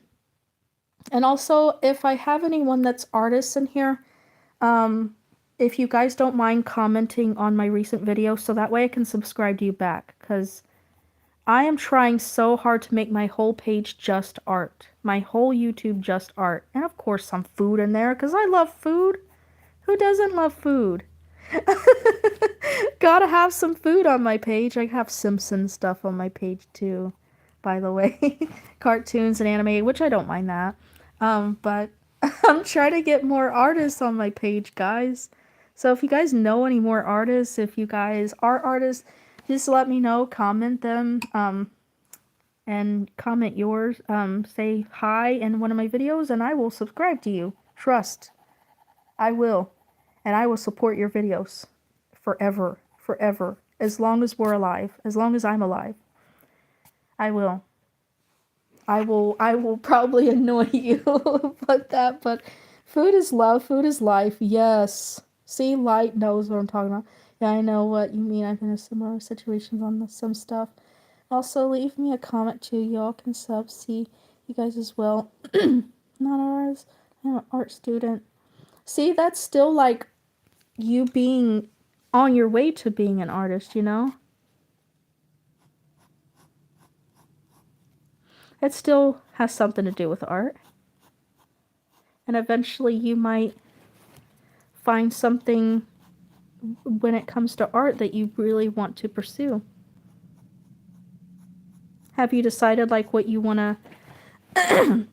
also, if I have anyone that's artists in here, if you guys don't mind commenting on my recent video, so that way I can subscribe to you back, because I am trying so hard to make my whole page just art. My whole YouTube just art. And of course some food in there, because I love food. Who doesn't love food? Gotta have some food on my page. I have Simpsons stuff on my page too, by the way. Cartoons and anime, which I don't mind that. But I'm trying to get more artists on my page, guys. So if you guys know any more artists, if you guys are artists, just let me know, comment them, and comment yours, say hi in one of my videos, and I will subscribe to you. Trust. I will. And I will support your videos. Forever. Forever. As long as we're alive. As long as I'm alive. I will. I will probably annoy you but food is love, food is life. Yes. See, Light knows what I'm talking about. Yeah, I know what you mean. I've been in similar situations on some stuff. Also, leave me a comment too. Y'all can see you guys as well. Not ours. I'm an art student. See, that's still like you being on your way to being an artist, you know? It still has something to do with art. And eventually you might find something when it comes to art that you really want to pursue. Have you decided like what you want to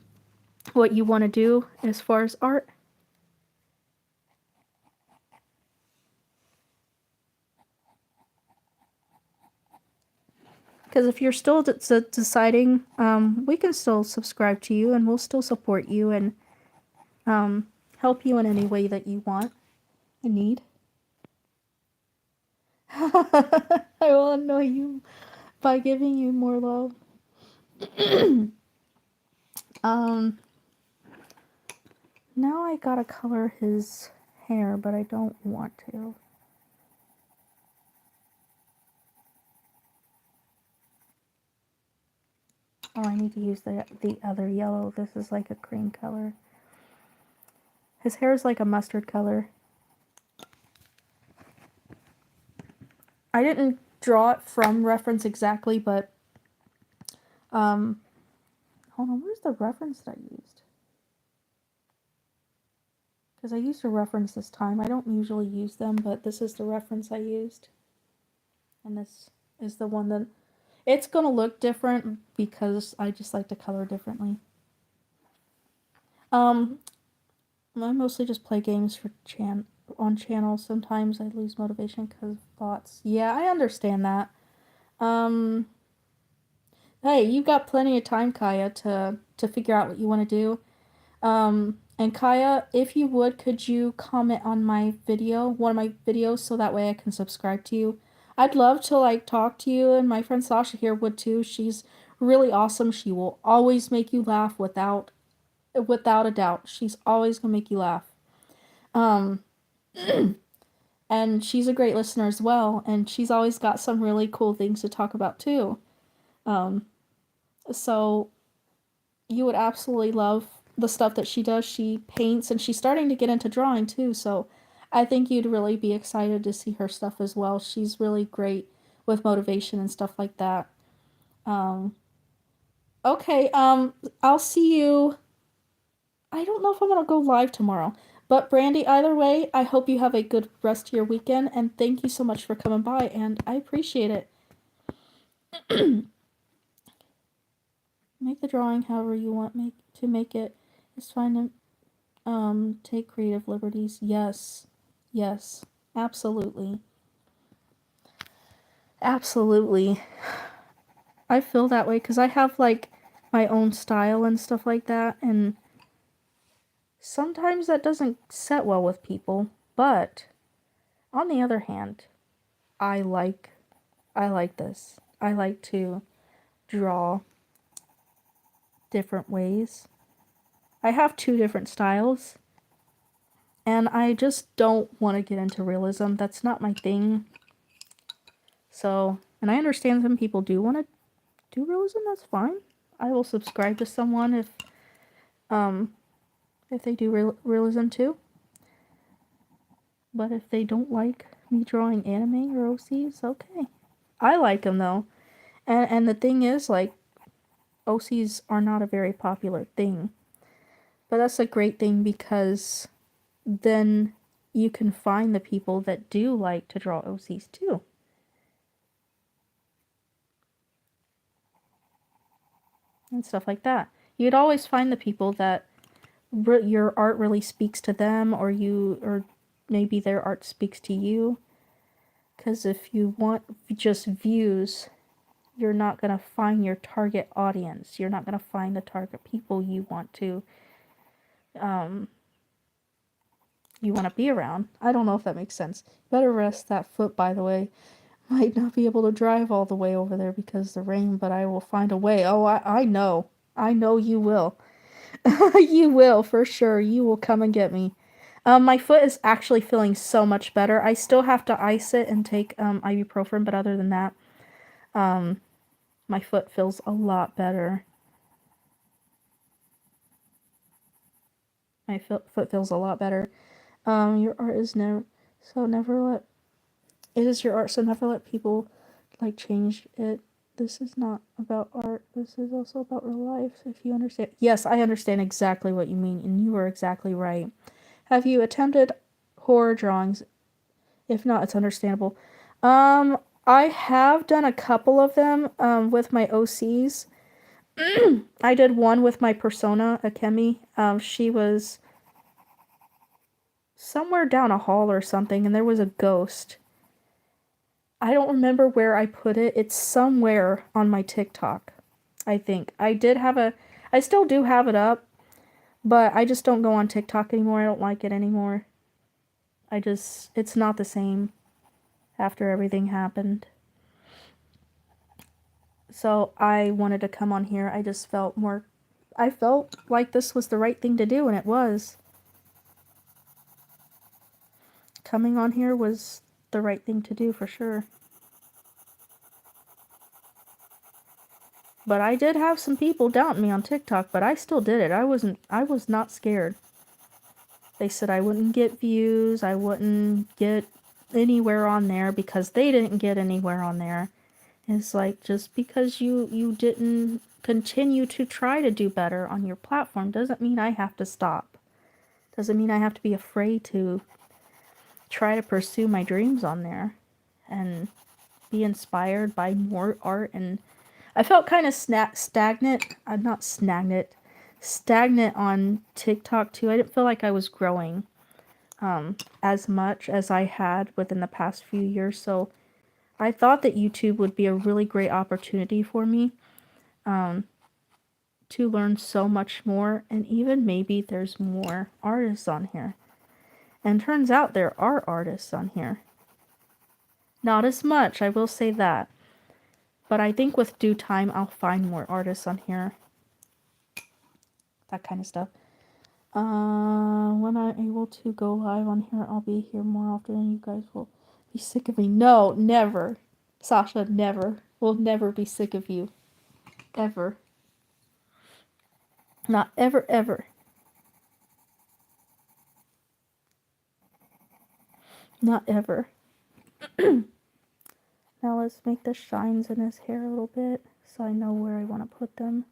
what you want to do as far as art? Because if you're still deciding, we can still subscribe to you and we'll still support you and help you in any way that you want and need. I will annoy you by giving you more love. Now I gotta color his hair, but I don't want to. Oh, I need to use the other yellow. This is like a cream color. His hair is like a mustard color. I didn't draw it from reference exactly, but hold Hold on, where's the reference that I used? Because I used a reference this time. I don't usually use them, but this is the reference I used. And this is the one that... It's going to look different because I just like to color differently. I mostly just play games for on channel. Sometimes I lose motivation because of bots. Yeah, I understand that. Hey, you've got plenty of time, Kaya, to figure out what you want to do. And Kaya, if you would, could you comment on my video, one of my videos, so that way I can subscribe to you? I'd love to, like, talk to you, and my friend Sasha here would too. She's really awesome. She will always make you laugh without a doubt. She's always gonna make you laugh. Um, and she's a great listener as well, and she's always got some really cool things to talk about too. So you would absolutely love the stuff that she does. She paints, and she's starting to get into drawing too, so I think you'd really be excited to see her stuff as well. She's really great with motivation and stuff like that. Okay, I'll see you. I don't know if I'm gonna go live tomorrow, but Brandy, either way, I hope you have a good rest of your weekend, and thank you so much for coming by, and I appreciate it. Make the drawing however you want to make it. It's fine to take creative liberties. Yes. Yes. Absolutely. Absolutely. I feel that way because I have, like, my own style and stuff like that, and sometimes that doesn't set well with people, but on the other hand, I like this. I like to draw different ways. I have 2 different styles, and I just don't want to get into realism. That's not my thing. So, and I understand some people do want to do realism. That's fine. I will subscribe to someone if they do realism too. But if they don't like me drawing anime or OCs, okay. I like them though. And the thing is, like, OCs are not a very popular thing. But that's a great thing because then you can find the people that do like to draw OCs too. And stuff like that. You'd always find the people that your art really speaks to them, or maybe their art speaks to you. Because if you want just views, you're not going to find your target audience. You're not going to find the target people you want to be around. I don't know if that makes sense. Better rest that foot, by the way. Might not be able to drive all the way over there because of the rain, but I will find a way. Oh, I know. I know you will. You will, for sure. You will come and get me. My foot is actually feeling so much better. I still have to ice it and take ibuprofen, but other than that, my foot feels a lot better. My foot feels a lot better. Your art is never let it is your art, so never let people, like, change it. This is not about art. This is also about real life, if you understand. Yes, I understand exactly what you mean, and you are exactly right. Have you attempted horror drawings? If not, it's understandable. I have done a couple of them, with my OCs. I did one with my persona, Akemi. She was somewhere down a hall or something, and there was a ghost. I don't remember where I put it. It's somewhere on my TikTok, I think. I still do have it up, but I just don't go on TikTok anymore. I don't like it anymore. It's not the same after everything happened. So I wanted to come on here. I felt like this was the right thing to do, and it was. Coming on here was the right thing to do for sure. But I did have some people doubting me on TikTok, but I still did it. I was not scared. They said I wouldn't get views, I wouldn't get anywhere on there because they didn't get anywhere on there. It's like, just because you didn't continue to try to do better on your platform. Doesn't mean I have to stop. Doesn't mean I have to be afraid to try to pursue my dreams on there and be inspired by more art. And I felt kind of stagnant on TikTok too. I didn't feel like I was growing as much as I had within the past few years. So I thought that YouTube would be a really great opportunity for me to learn so much more, and even maybe there's more artists on here. And turns out there are artists on here. Not as much, I will say that. But I think with due time, I'll find more artists on here. That kind of stuff. When I'm able to go live on here, I'll be here more often and you guys will be sick of me. No, never. Sasha, never. We'll never be sick of you. Ever. Not ever, ever. Not ever. Now let's make the shines in his hair a little bit so I know where I want to put them.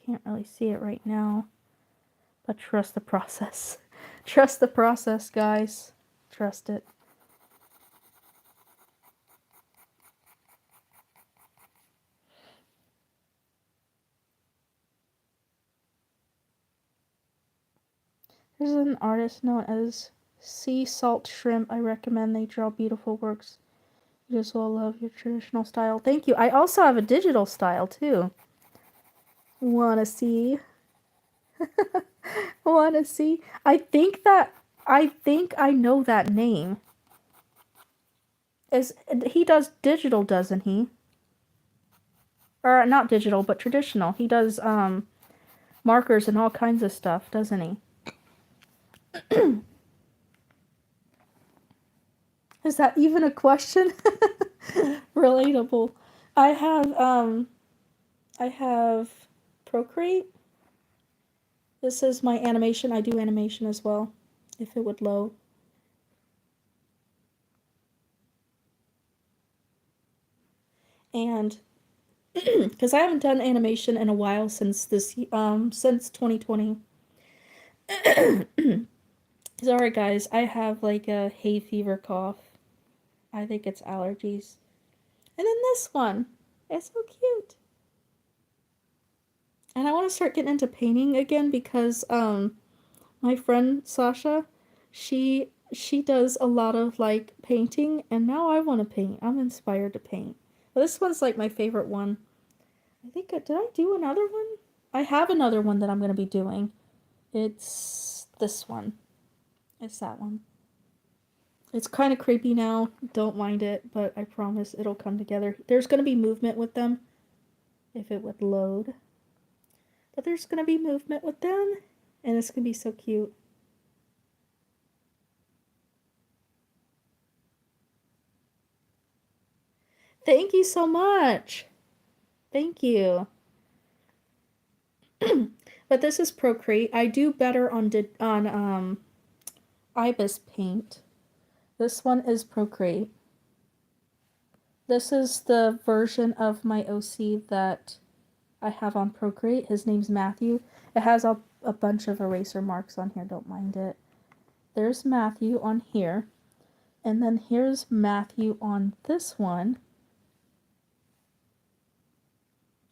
Can't really see it right now, but trust the process. Trust the process, guys. Trust it. There's an artist known as Sea Salt Shrimp. I recommend they draw beautiful works. You just will love your traditional style. Thank you. I also have a digital style too. Wanna see? Wanna see? I think I know that name. He does digital, doesn't he? Or not digital, but traditional. He does markers and all kinds of stuff, doesn't he? Is that even a question? Relatable. I have Procreate. This is my animation. I do animation as well, if it would load. And because I haven't done animation in a while since since 2020. Sorry guys, I have like a hay fever cough. I think it's allergies. And then this one. It's so cute. And I want to start getting into painting again because my friend Sasha, she does a lot of like painting, and now I want to paint. I'm inspired to paint. But this one's like my favorite one. I think did I do another one? I have another one that I'm going to be doing. It's this one. It's that one. It's kind of creepy now. Don't mind it, but I promise it'll come together. There's going to be movement with them if it would load. But there's going to be movement with them, and it's going to be so cute. Thank you so much. Thank you. But this is Procreate. I do better on Ibis Paint. This one is Procreate. This is the version of my OC that I have on Procreate. His name's Matthew. It has a bunch of eraser marks on here. Don't mind it. There's Matthew on here. And then here's Matthew on this one.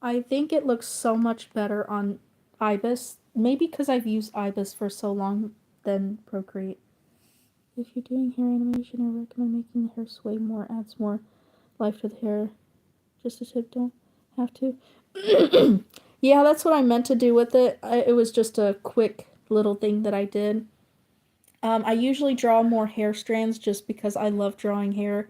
I think it looks so much better on Ibis. Maybe because I've used Ibis for so long than Procreate. If you're doing hair animation, I recommend making the hair sway more. Adds more life to the hair. Just a tip, don't have to. Yeah, that's what I meant to do with it. It was just a quick little thing that I did. I usually draw more hair strands just because I love drawing hair.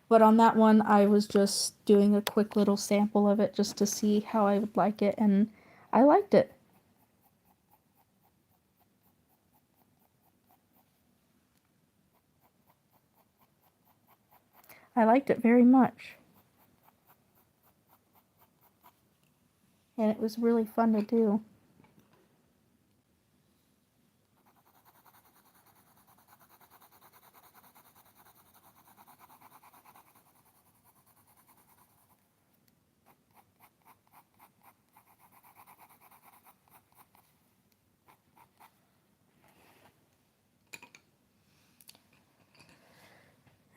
But on that one, I was just doing a quick little sample of it just to see how I would like it, and I liked it. I liked it very much. And it was really fun to do.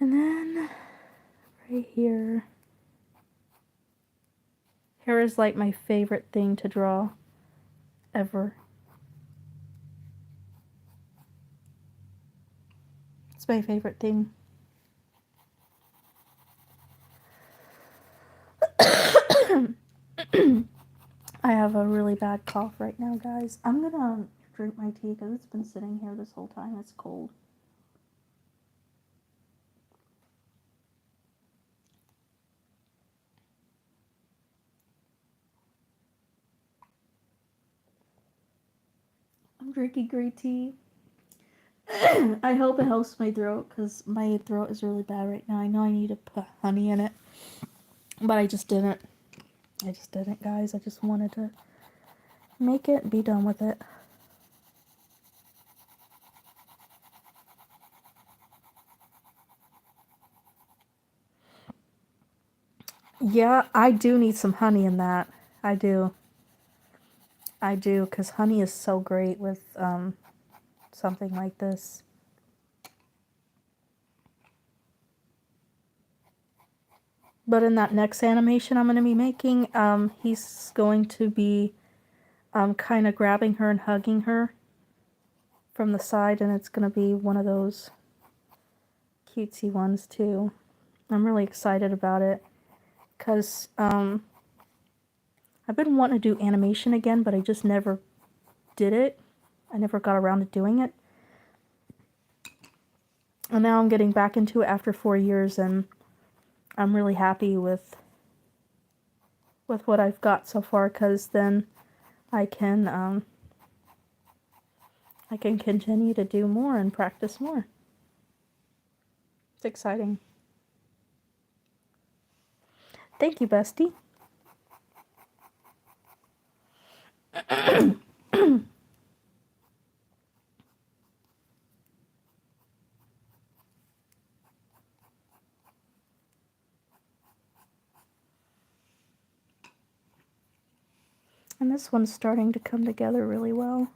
And then right here. Hair is like my favorite thing to draw ever. It's my favorite thing. I have a really bad cough right now, guys. I'm gonna drink my tea because it's been sitting here this whole time. It's cold. I'm drinking green tea. I hope it helps my throat because my throat is really bad right now. I know I need to put honey in it, but I just didn't. Guys. I just wanted to make it and be done with it. Yeah, I do need some honey in that. I do, because honey is so great with something like this. But in that next animation I'm going to be making, he's going to be kind of grabbing her and hugging her from the side, and it's going to be one of those cutesy ones too. I'm really excited about it because I've been wanting to do animation again, but I just never did it. I never got around to doing it. And now I'm getting back into it after 4 years, and I'm really happy with what I've got so far, because then I can continue to do more and practice more. It's exciting. Thank you, bestie. And this one's starting to come together really well.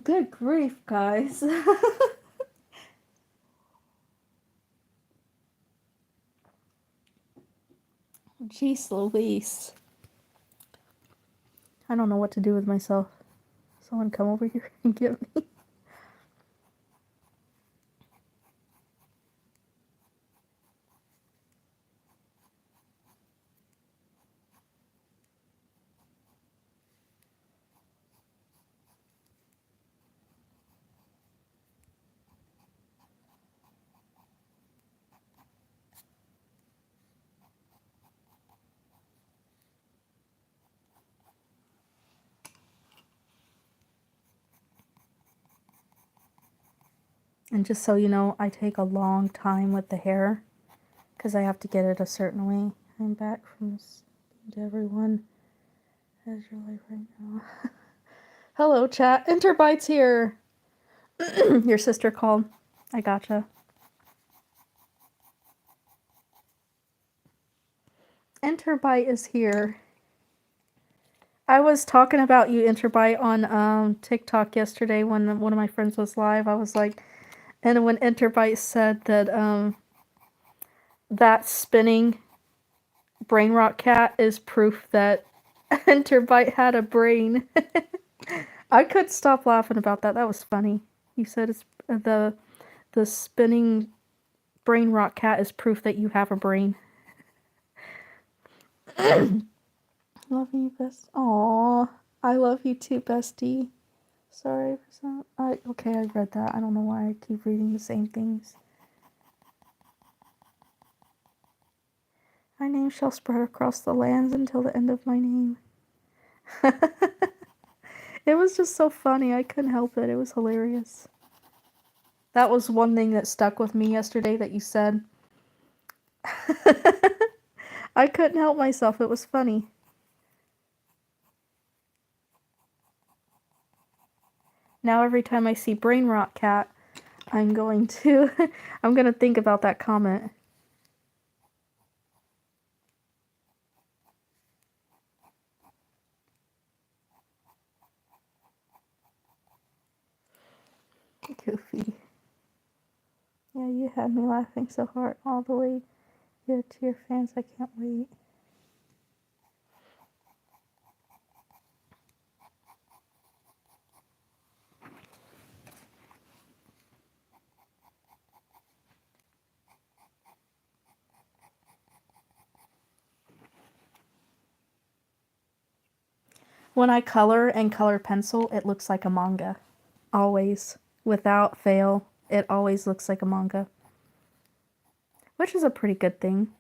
Good grief, guys. Jeez Louise. I don't know what to do with myself. Someone come over here and get me. And just so you know, I take a long time with the hair because I have to get it a certain way. I'm back from speaking to everyone. How's your life right now? Hello, chat. Interbite's here. Your sister called. I gotcha. Interbite is here. I was talking about you, Interbite, on TikTok yesterday when one of my friends was live. I was like, and when Interbite said that that spinning brain rot cat is proof that Interbite had a brain. I couldn't stop laughing about that. That was funny. He said it's the spinning Brain rot cat is proof that you have a brain. Love you, best. Aww. I love you too, bestie. Sorry for some. Okay, I read that. I don't know why I keep reading the same things. My name shall spread across the lands until the end of my name. It was just so funny. I couldn't help it. It was hilarious. That was one thing that stuck with me yesterday that you said. I couldn't help myself. It was funny. Now every time I see Brain Rot Cat, I'm going to think about that comment. Goofy. Yeah, you had me laughing so hard all the way to your fans. I can't wait. When I color and color pencil, it looks like a manga. Always. Without fail, it always looks like a manga. Which is a pretty good thing.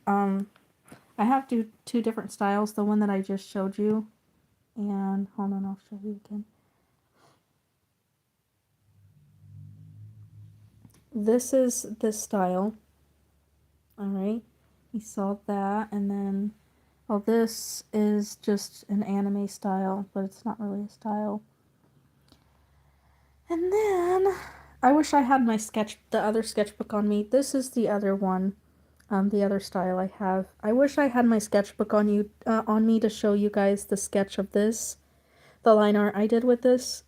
I have two different styles. The one that I just showed you. And, hold on, I'll show you again. This is this style. Alright. You saw that. And then, well, this is just an anime style, but it's not really a style. And then, I wish I had the other sketchbook on me. This is the other one. The other style I have. I wish I had my sketchbook on me to show you guys the sketch of this. The line art I did with this.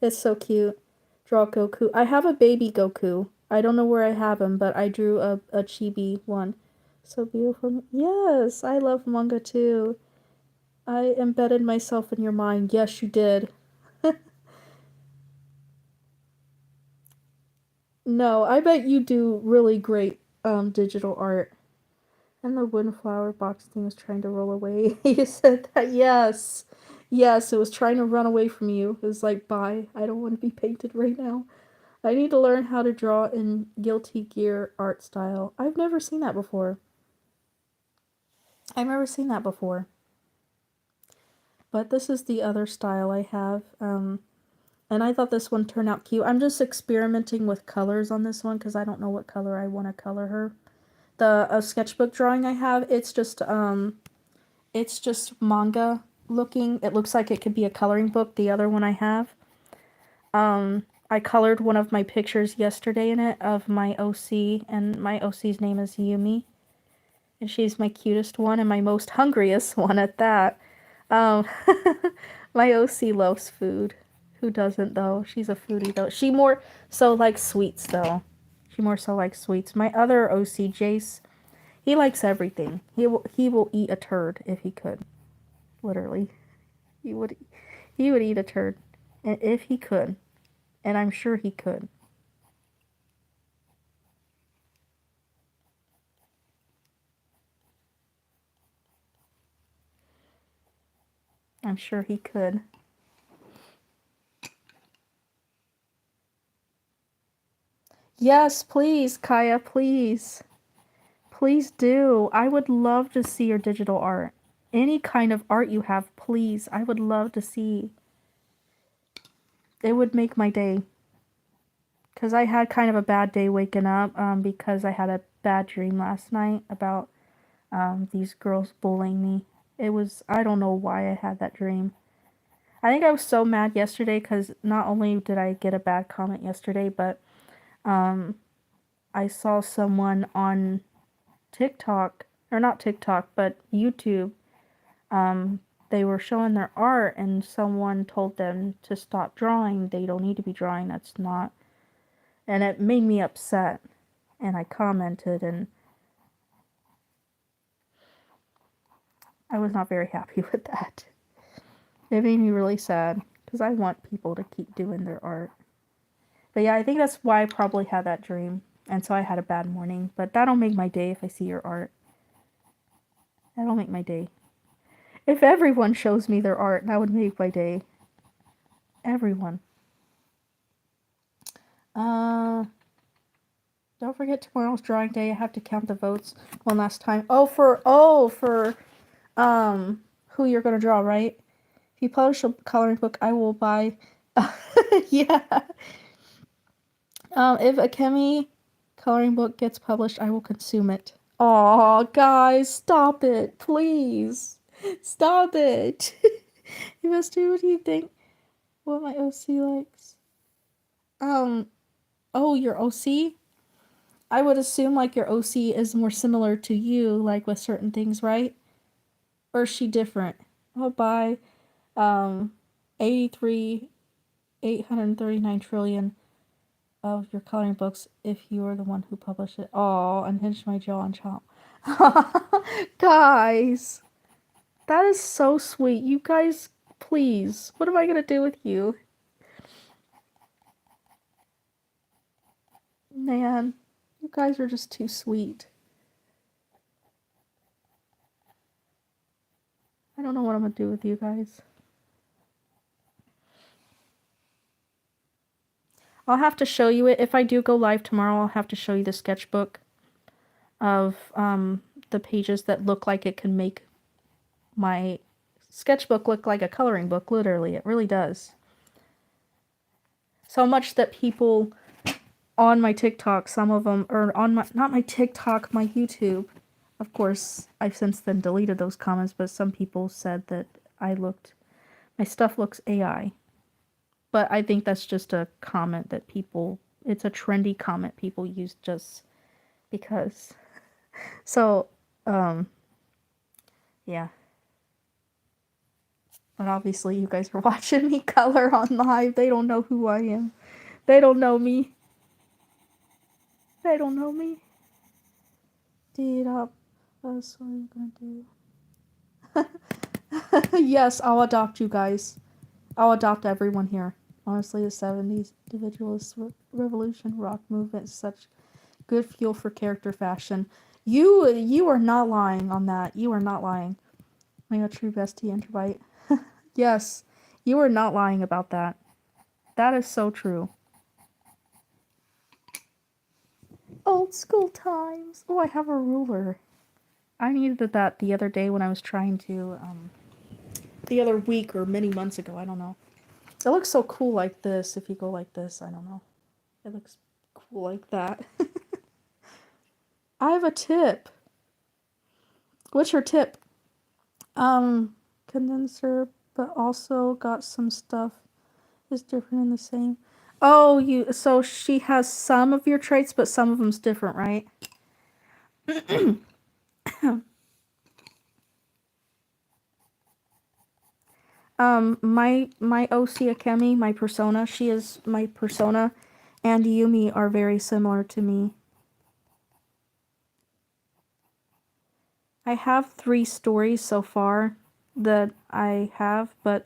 It's so cute. Draw Goku. I have a baby Goku. I don't know where I have him, but I drew a chibi one. So beautiful. Yes, I love manga too. I embedded myself in your mind. Yes, you did. No, I bet you do really great digital art. And the windflower box thing was trying to roll away. You said that, yes. Yes, it was trying to run away from you. It was like, bye. I don't want to be painted right now. I need to learn how to draw in Guilty Gear art style. I've never seen that before. But this is the other style I have. And I thought this one turned out cute. I'm just experimenting with colors on this one because I don't know what color I want to color her. The sketchbook drawing I have, it's just manga looking. It looks like it could be a coloring book. The other one I have, I colored one of my pictures yesterday in it of my OC, and my OC's name is Yumi, and she's my cutest one and my most hungriest one at that. Um, my OC loves food. Who doesn't though? She's a foodie though. She more so likes sweets though. She more so likes sweets. My other OC, Jace, he likes everything. He will eat a turd if he could. Literally. He would eat a turd if he could. And I'm sure he could. I'm sure he could. Yes, please, Kaya, please. Please do. I would love to see your digital art. Any kind of art you have, please. I would love to see. It would make my day. Because I had kind of a bad day waking up because I had a bad dream last night about these girls bullying me. I don't know why I had that dream. I think I was so mad yesterday because not only did I get a bad comment yesterday, but I saw someone on TikTok, or not TikTok, but YouTube. They were showing their art and someone told them to stop drawing. They don't need to be drawing. That's not. And it made me upset. And I commented and I was not very happy with that. It made me really sad because I want people to keep doing their art. But yeah, I think that's why I probably had that dream. And so I had a bad morning. But that'll make my day if I see your art. That'll make my day. If everyone shows me their art, that would make my day. Everyone. Don't forget tomorrow's drawing day. I have to count the votes one last time. For who you're gonna draw, right? If you publish a coloring book, I will buy. Yeah. If a Kemi coloring book gets published, I will consume it. Aw, guys, stop it, please. Stop it. You must do what you think. What my OC likes. Oh, your OC? I would assume like your OC is more similar to you, like with certain things, right? Or is she different? I'll buy 83 839 trillion of your coloring books if you are the one who published it. Oh, unhinged my jaw and chomp. Guys, that is so sweet. You guys, please. What am I gonna do with you? Man, you guys are just too sweet. I don't know what I'm gonna do with you guys. I'll have to show you it. If I do go live tomorrow, I'll have to show you the sketchbook of the pages that look like it can make my sketchbook look like a coloring book. Literally, it really does. So much that people on my TikTok, some of them, or on my, not my TikTok, my YouTube, of course, I've since then deleted those comments, but some people said that my stuff looks AI. But I think that's just a comment that people, it's a trendy comment people use just because. So, yeah. But obviously you guys are watching me color on live. They don't know who I am. They don't know me. They don't know me. Did up. That's what I'm gonna do. Yes, I'll adopt you guys. I'll adopt everyone here. Honestly, the 70s individualist revolution rock movement is such good fuel for character fashion. You are not lying on that. You are not lying. My true bestie introvite. Yes, you are not lying about that. That is so true. Old school times. Oh, I have a ruler. I needed that the other day when I was trying to, the other week or many months ago. I don't know. It looks so cool like this. If you go like this, I don't know. It looks cool like that. I have a tip. What's your tip? Condenser, but also got some stuff is different and the same. Oh, so she has some of your traits, but some of them's different, right? my OC Akemi, my persona, she is my persona, and Yumi are very similar to me. I have 3 stories so far that I have, but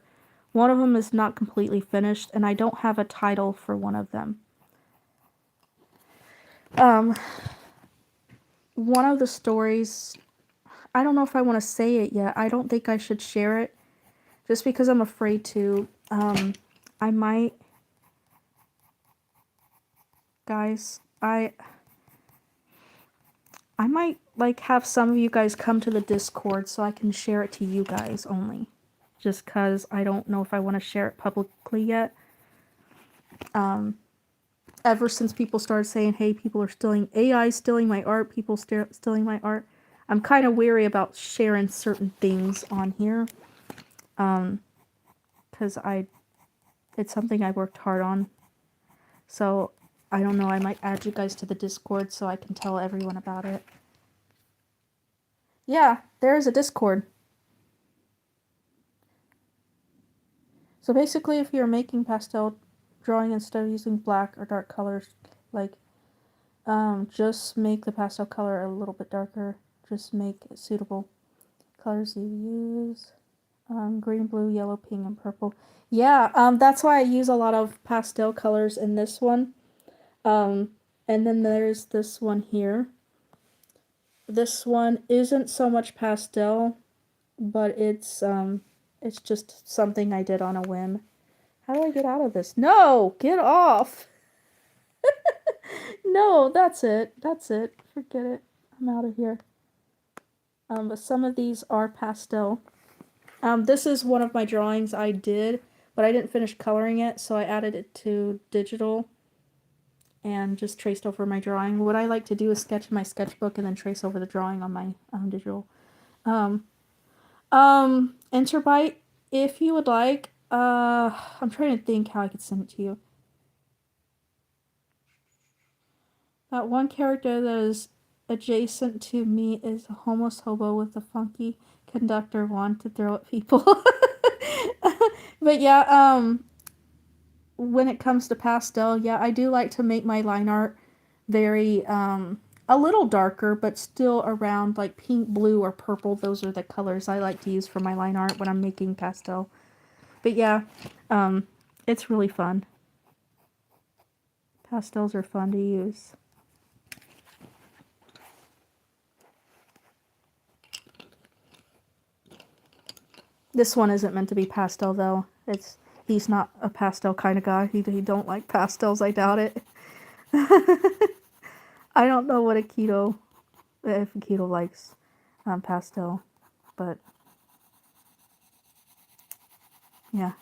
one of them is not completely finished, and I don't have a title for one of them. One of the stories, I don't know if I want to say it yet. I don't think I should share it, just because I'm afraid to. I might, guys, I might like have some of you guys come to the Discord so I can share it to you guys only. Just because I don't know if I want to share it publicly yet. Ever since people started saying, hey, people are stealing, AI stealing my art, people stealing my art, I'm kind of weary about sharing certain things on here. Because it's something I worked hard on. So, I don't know, I might add you guys to the Discord so I can tell everyone about it. Yeah, there is a Discord. So basically, if you're making pastel drawing instead of using black or dark colors, like, just make the pastel color a little bit darker. Just make it suitable colors you use. Green, blue, yellow, pink, and purple. Yeah, that's why I use a lot of pastel colors in this one. And then there's this one here. This one isn't so much pastel, but it's just something I did on a whim. How do I get out of this? No! Get off! No, that's it. That's it. Forget it. I'm out of here. But some of these are pastel. This is one of my drawings I did, but I didn't finish coloring it, so I added it to digital and just traced over my drawing. What I like to do is sketch in my sketchbook and then trace over the drawing on my digital. Interbite, if you would like. I'm trying to think how I could send it to you. That one character that is adjacent to me is a homeless hobo with a funky conductor wand to throw at people. But yeah, when it comes to pastel, yeah, I do like to make my line art very, a little darker, but still around like pink, blue, or purple. Those are the colors I like to use for my line art when I'm making pastel. But yeah, it's really fun. Pastels are fun to use. This one isn't meant to be pastel though. He's not a pastel kind of guy. He don't like pastels. I doubt it. I don't know what Akito, if Akito likes pastel, but yeah.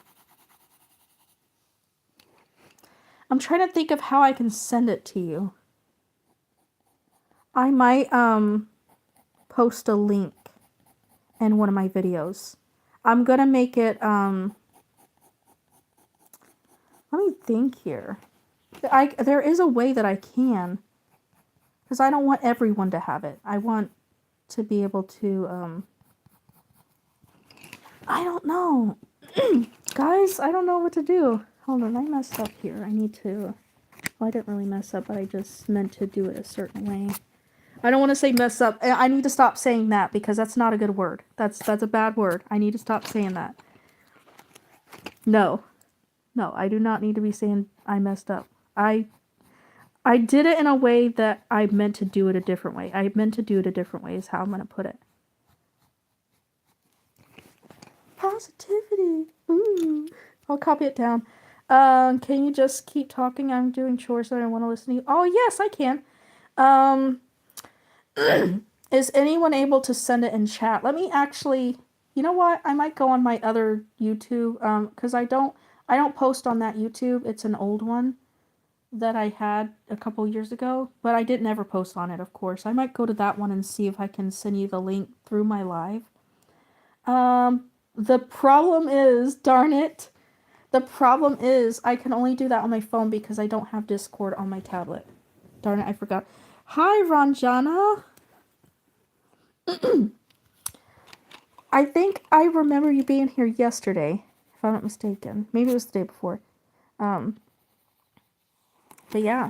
I'm trying to think of how I can send it to you. I might post a link in one of my videos. I'm gonna make it let me think here. There is a way that I can, because I don't want everyone to have it. I want to be able to I don't know. Guys, I don't know what to do. Hold on, I messed up here. I need to... Well, I didn't really mess up, but I just meant to do it a certain way. I don't want to say mess up. I need to stop saying that because that's not a good word. That's a bad word. I need to stop saying that. No. No, I do not need to be saying I messed up. I did it in a way that I meant to do it a different way. I meant to do it a different way is how I'm going to put it. Positivity. Ooh. I'll copy it down. Can you just keep talking? I'm doing chores and I want to listen to you. Oh, yes, I can. Is anyone able to send it in chat? Let me actually... You know what? I might go on my other YouTube, because I don't post on that YouTube. It's an old one that I had a couple years ago, but I didn't ever post on it, of course. I might go to that one and see if I can send you the link through my live. The problem is, darn it, the problem is I can only do that on my phone because I don't have Discord on my tablet. Darn it, I forgot. Hi, Ranjana. I think I remember you being here yesterday, if I'm not mistaken. Maybe it was the day before. But yeah.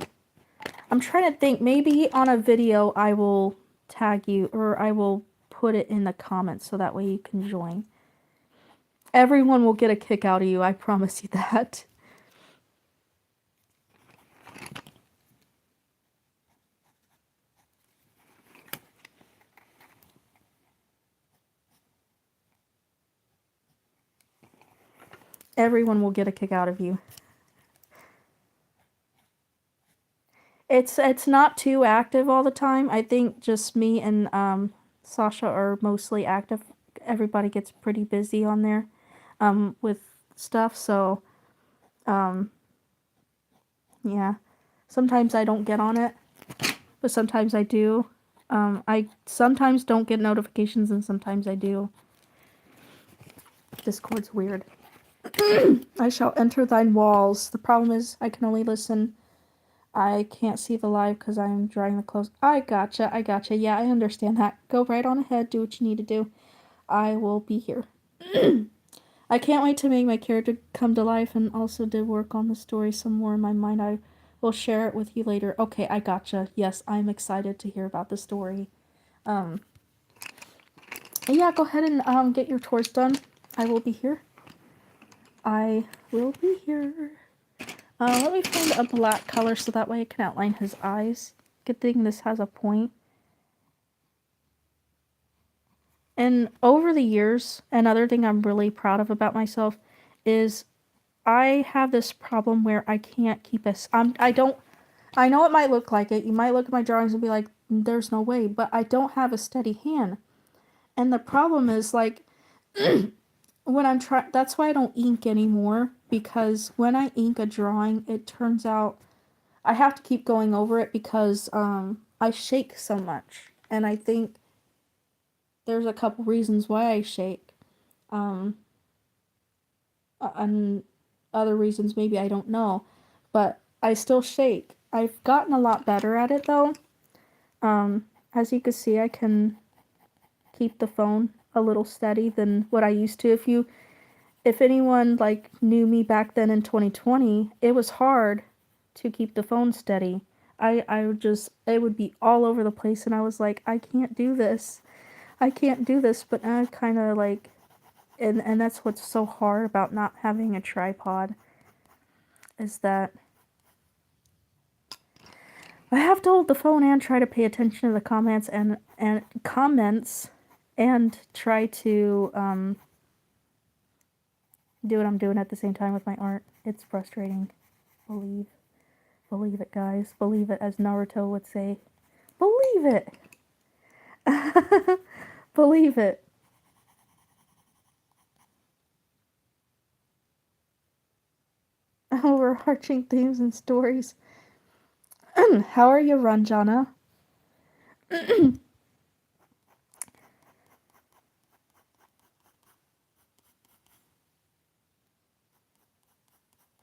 I'm trying to think. Maybe on a video I will tag you, or I will put it in the comments so that way you can join. Everyone will get a kick out of you, I promise you that. Everyone will get a kick out of you. It's not too active all the time. I think just me and Sasha are mostly active. Everybody gets pretty busy on there with stuff, so yeah. Sometimes I don't get on it, but sometimes I do. I sometimes don't get notifications and sometimes I do. Discord's weird. I shall enter thine walls. The problem is I can only listen. I can't see the live because I'm drying the clothes. I gotcha. Yeah, I understand that. Go right on ahead. Do what you need to do. I will be here. I can't wait to make my character come to life and also did work on the story some more in my mind. I will share it with you later. Okay, I gotcha. Yes, I'm excited to hear about the story. Yeah, go ahead and get your chores done. I will be here. I will be here. Let me find a black color so that way I can outline his eyes. Good thing this has a point. And over the years, another thing I'm really proud of about myself is I have this problem where I can't keep a. I know it might look like it. You might look at my drawings and be like, there's no way. But I don't have a steady hand. And the problem is, like, when I'm trying. That's why I don't ink anymore. Because when I ink a drawing, it turns out I have to keep going over it because I shake so much. And I think there's a couple reasons why I shake. And other reasons maybe I don't know. But I still shake. I've gotten a lot better at it though. As you can see, I can keep the phone a little steady than what I used to. If anyone like knew me back then in 2020, it was hard to keep the phone steady. I would just, it would be all over the place and I was like, I can't do this. I can't do this, but I kind of like, and that's what's so hard about not having a tripod, is that I have to hold the phone and try to pay attention to the comments and comments and try to do what I'm doing at the same time with my art. It's frustrating. Believe it, guys. Believe it, as Naruto would say. Believe it. Believe it. Overarching themes and stories. How are you, Ranjana?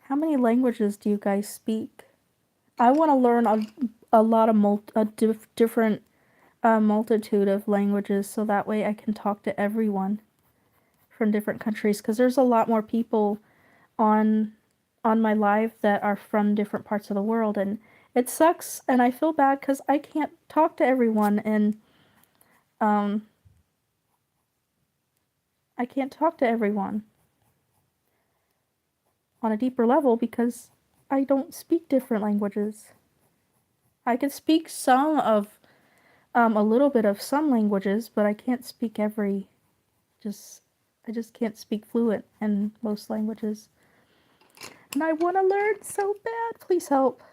How many languages do you guys speak? I want to learn a lot of different multitude of languages so that way I can talk to everyone from different countries, because there's a lot more people on my live that are from different parts of the world, and it sucks and I feel bad because I can't talk to everyone, and I can't talk to everyone on a deeper level because I don't speak different languages. I can speak some of a little bit of some languages, but I can't speak every. I just can't speak fluent in most languages. And I want to learn so bad. Please help.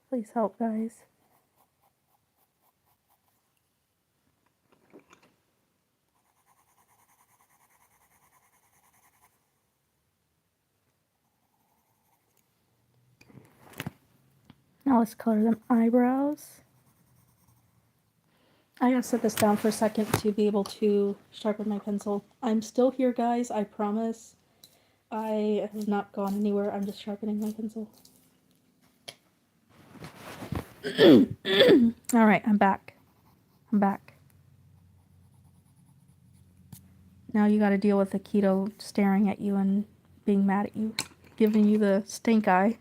Please help, guys. Now let's color them eyebrows. I gotta set this down for a second to be able to sharpen my pencil. I'm still here, guys, I promise. I have not gone anywhere, I'm just sharpening my pencil. Alright, I'm back. I'm back. Now you gotta deal with Akito staring at you and being mad at you, giving you the stink eye.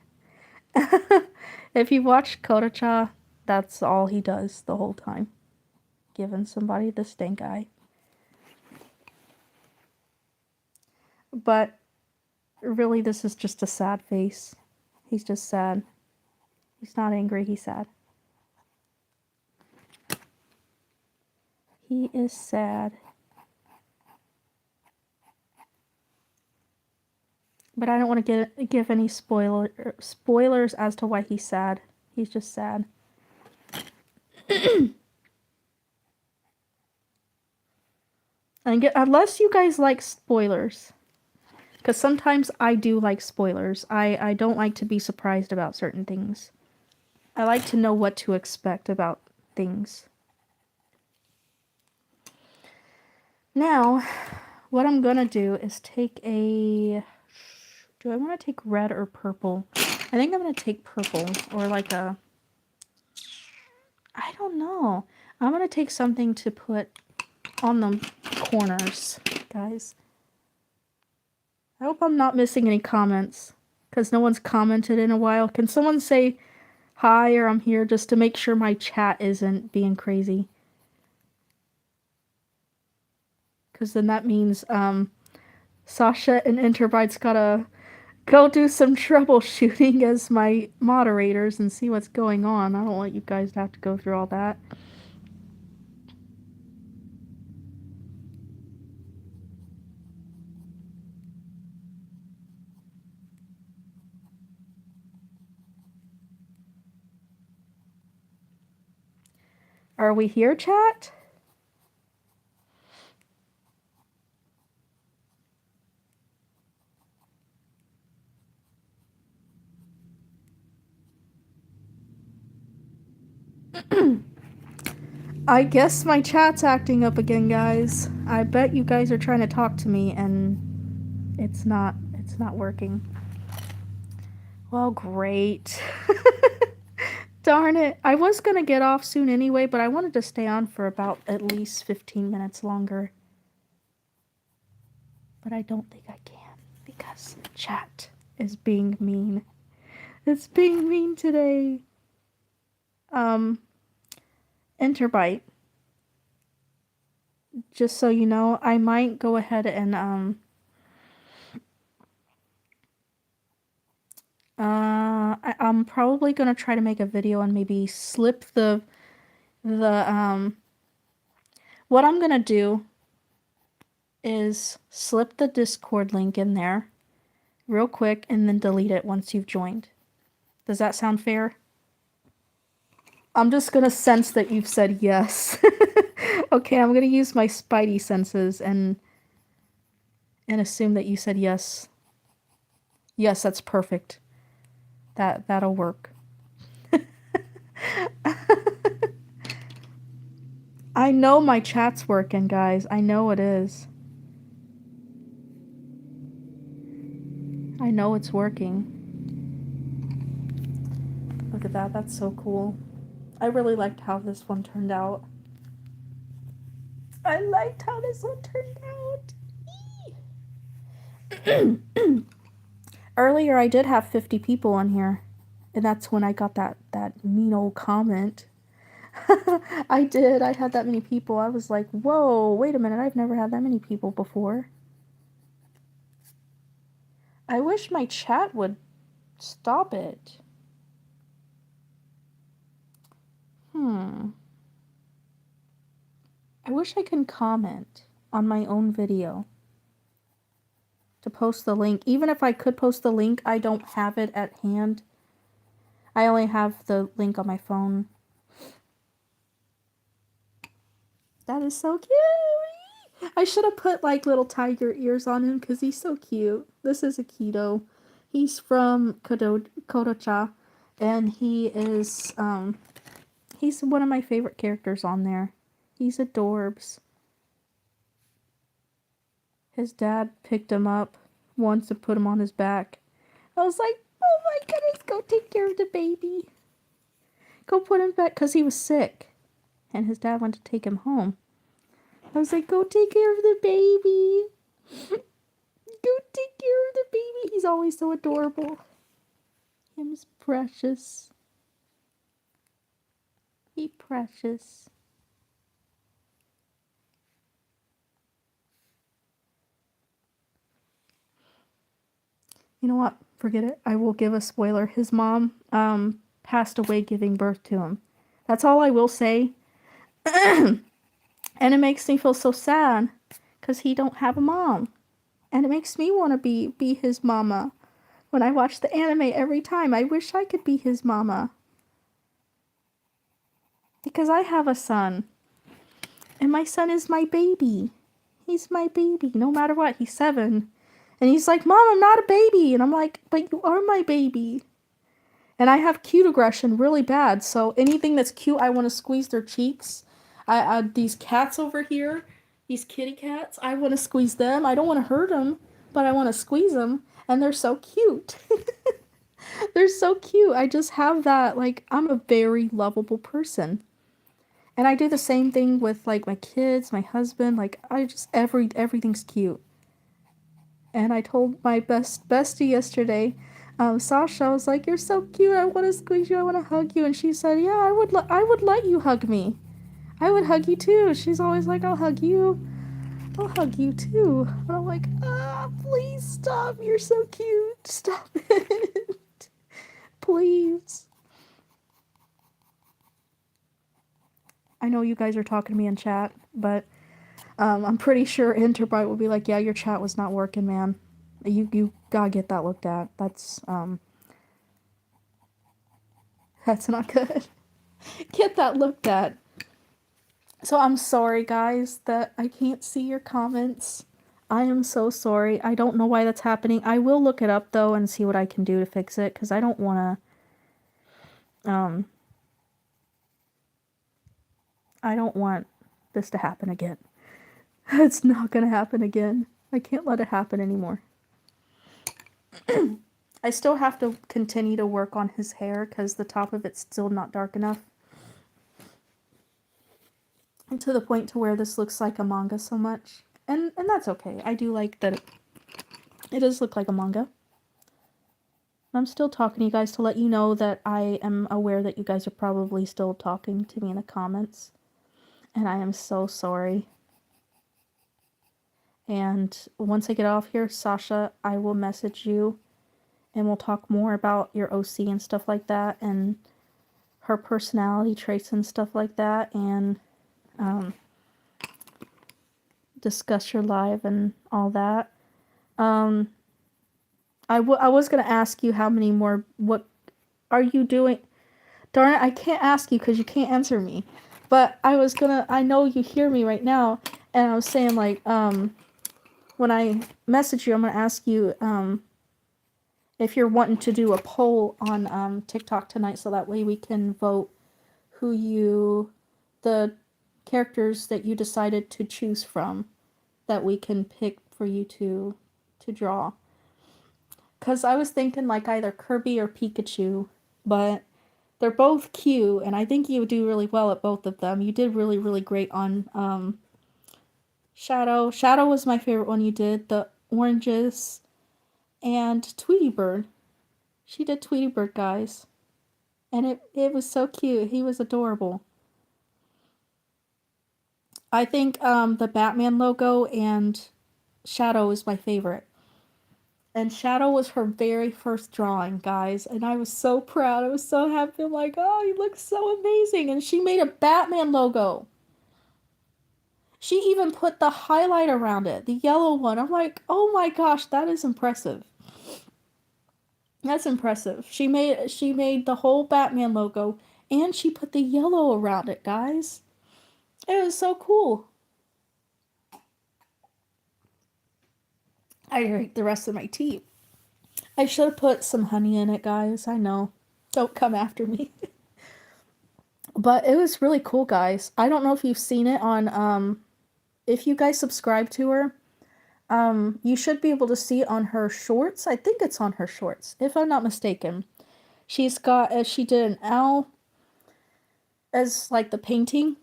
If you watch Kodacha, that's all he does the whole time. Giving somebody the stink eye. But really, this is just a sad face. He's just sad. He's not angry, he's sad. He is sad. But I don't want to give any spoilers as to why he's sad. He's just sad. Unless you guys like spoilers. Because sometimes I do like spoilers. I don't like to be surprised about certain things. I like to know what to expect about things. Now, what I'm gonna do is take a... Do I want to take red or purple? I think I'm gonna take purple, or like a... I don't know. I'm gonna take something to put on the corners, guys. I hope I'm not missing any comments, because no one's commented in a while. Can someone say hi or I'm here just to make sure my chat isn't being crazy? Because then that means Sasha and Interbite's gotta go do some troubleshooting as my moderators and see what's going on. I don't want you guys to have to go through all that. Are we here, chat? I guess my chat's acting up again, guys. I bet you guys are trying to talk to me and it's not working. Well, great. Darn it. I was gonna get off soon anyway, but I wanted to stay on for about at least 15 minutes longer. But I don't think I can because chat is being mean. It's being mean today. Interbite. Just so you know, I might go ahead and I'm probably gonna try to make a video and maybe slip the what I'm gonna do is slip the Discord link in there real quick and then delete it once you've joined. Does that sound fair? I'm just gonna sense that you've said yes. Okay, I'm gonna use my spidey senses and assume that you said yes. Yes, that's perfect. That'll work. I know my chat's working, guys. I know it is. I know it's working. Look at that. That's so cool. I really liked how this one turned out. I liked how this one turned out. Earlier, I did have 50 people on here. And that's when I got that mean old comment. I did. I had that many people. I was like, whoa, wait a minute. I've never had that many people before. I wish my chat would stop it. I wish I could comment on my own video to post the link. Even if I could post the link, I don't have it at hand. I only have the link on my phone. That is so cute. I should have put like little tiger ears on him because he's so cute. This is Akito. He's from Kodocha, and he is he's one of my favorite characters on there. He's adorbs. His dad picked him up once and put him on his back. I was like, oh my goodness, go take care of the baby. Go put him back, because he was sick. And his dad went to take him home. I was like, go take care of the baby. Go take care of the baby. He's always so adorable. Him's precious. He precious. You know what? Forget it. I will give a spoiler. His mom passed away giving birth to him. That's all I will say. And it makes me feel so sad because he don't have a mom. And it makes me want to be his mama. When I watch the anime every time, I wish I could be his mama. Because I have a son. And my son is my baby. He's my baby. No matter what. He's 7. And he's like, Mom, I'm not a baby. And I'm like, but you are my baby. And I have cute aggression really bad. So anything that's cute, I want to squeeze their cheeks. These cats over here, these kitty cats, I want to squeeze them. I don't want to hurt them, but I want to squeeze them. And they're so cute. They're so cute. I just have that, like, I'm a very lovable person. And I do the same thing with, like, my kids, my husband. Like, I just, everything's cute. And I told my bestie yesterday, Sasha, I was like, you're so cute. I want to squeeze you. I want to hug you. And she said, yeah, I would let you hug me. I would hug you too. She's always like, I'll hug you. I'll hug you too. And I'm like, ah. Please stop. You're so cute. Stop it. Please. I know you guys are talking to me in chat, but I'm pretty sure Interbyte will be like, yeah, your chat was not working, man. You gotta get that looked at. That's not good. Get that looked at. So I'm sorry, guys, that I can't see your comments. I am so sorry. I don't know why that's happening. I will look it up, though, and see what I can do to fix it, because I don't want to, I don't want this to happen again. It's not going to happen again. I can't let it happen anymore. I still have to continue to work on his hair, because the top of it's still not dark enough. And to the point to where this looks like a manga so much. And that's okay. I do like that it does look like a manga. I'm still talking to you guys to let you know that I am aware that you guys are probably still talking to me in the comments. And I am so sorry. And once I get off here, Sasha, I will message you. And we'll talk more about your OC and stuff like that. And her personality traits and stuff like that. And discuss your live and all that. I was going to ask you how many more, what are you doing? Darn it, I can't ask you because you can't answer me. But I know you hear me right now, and I was saying, like, when I message you, I'm going to ask you, if you're wanting to do a poll on, TikTok tonight, so that way we can vote the characters that you decided to choose from, that we can pick for you to draw. Because I was thinking, like, either Kirby or Pikachu, but they're both cute, and I think you would do really well at both of them. You did really, really great on, Shadow. Shadow was my favorite one you did. The oranges. And Tweety Bird. She did Tweety Bird, guys. And it was so cute. He was adorable. I think, the Batman logo and Shadow is my favorite. And Shadow was her very first drawing, guys. And I was so proud. I was so happy. I'm like, oh, he looks so amazing. And she made a Batman logo. She even put the highlight around it, the yellow one. I'm like, oh my gosh, that is impressive. That's impressive. She made the whole Batman logo, and she put the yellow around it, guys. It was so cool. I drank the rest of my tea. I should have put some honey in it, guys. I know. Don't come after me. But it was really cool, guys. I don't know if you've seen it on, if you guys subscribe to her, you should be able to see it on her shorts. I think it's on her shorts, if I'm not mistaken. She did an owl as, like, the painting.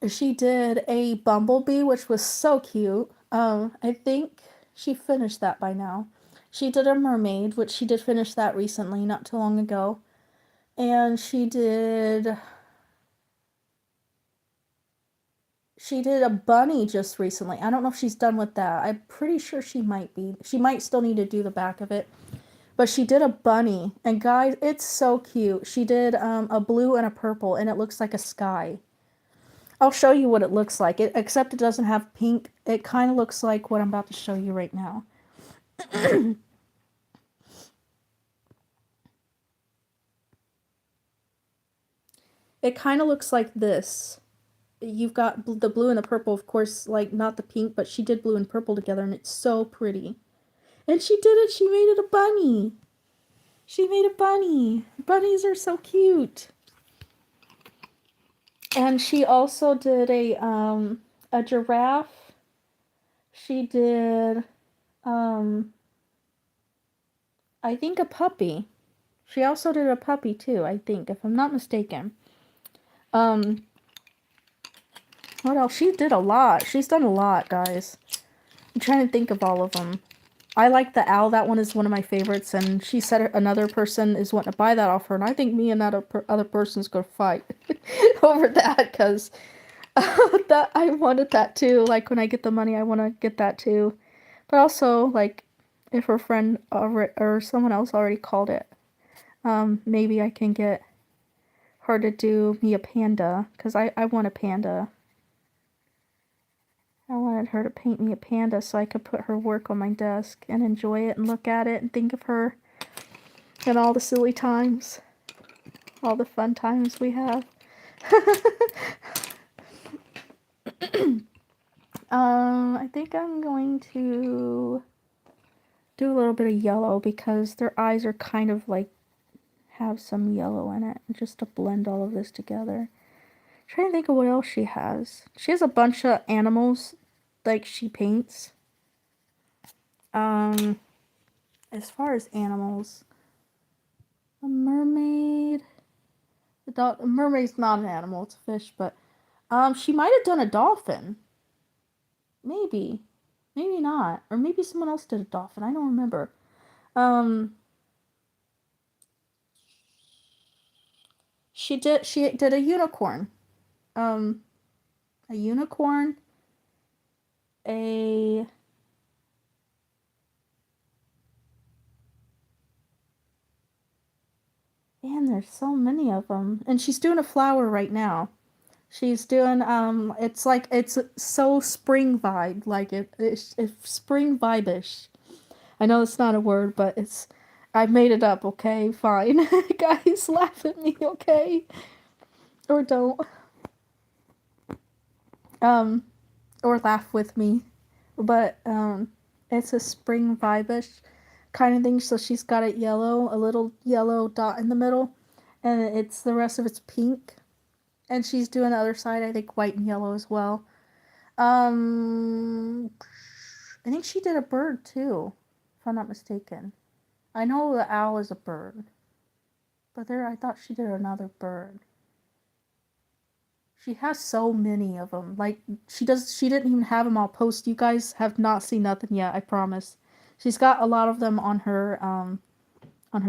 She did a bumblebee, which was so cute. I think she finished that by now. She did a mermaid, which she did finish that recently, not too long ago. And she did a bunny just recently. I don't know if she's done with that. I'm pretty sure she might be. She might still need to do the back of it. But she did a bunny. And guys, it's so cute. She did a blue and a purple, and it looks like a sky. I'll show you what it looks like. Except it doesn't have pink. It kind of looks like what I'm about to show you right now. It kind of looks like this. You've got the blue and the purple, of course, like, not the pink, but she did blue and purple together, and it's so pretty. And she did it. She made it a bunny. She made a bunny. Bunnies are so cute. And she also did a giraffe. She did, I think a puppy. She also did a puppy too, I think, if I'm not mistaken. What else? She did a lot. She's done a lot, guys. I'm trying to think of all of them. I like the owl. That one is one of my favorites, and she said another person is wanting to buy that off her, and I think me and that other person's gonna fight over that, because that I wanted that too. Like, when I get the money, I want to get that too. But also, like, if her friend or someone else already called it, maybe I can get her to do me a panda, because I want a panda. I wanted her to paint me a panda so I could put her work on my desk and enjoy it and look at it and think of her and all the silly times, all the fun times we have. I think I'm going to do a little bit of yellow because their eyes are kind of like have some yellow in it, just to blend all of this together. I'm trying to think of what else she has. She has a bunch of animals like she paints. As far as animals, a mermaid. A mermaid's not an animal, it's a fish, but she might have done a dolphin. Maybe. Maybe not. Or maybe someone else did a dolphin. I don't remember. She did a unicorn. A unicorn, a man, there's so many of them. And she's doing a flower right now. She's doing it's like it's so spring vibe, like it's spring vibe-ish. I know it's not a word, but it's I made it up, okay? Fine. Guys, laugh at me, okay? Or don't. Um or laugh with me. But it's a spring vibe-ish kind of thing, so she's got it yellow, a little yellow dot in the middle, and it's the rest of it's pink. And she's doing the other side, I think white and yellow as well. I think she did a bird too, if I'm not mistaken. I know the owl is a bird, but I thought she did another bird. She has so many of them. Like she didn't even have them all posted. You guys have not seen nothing yet, I promise. She's got a lot of them on her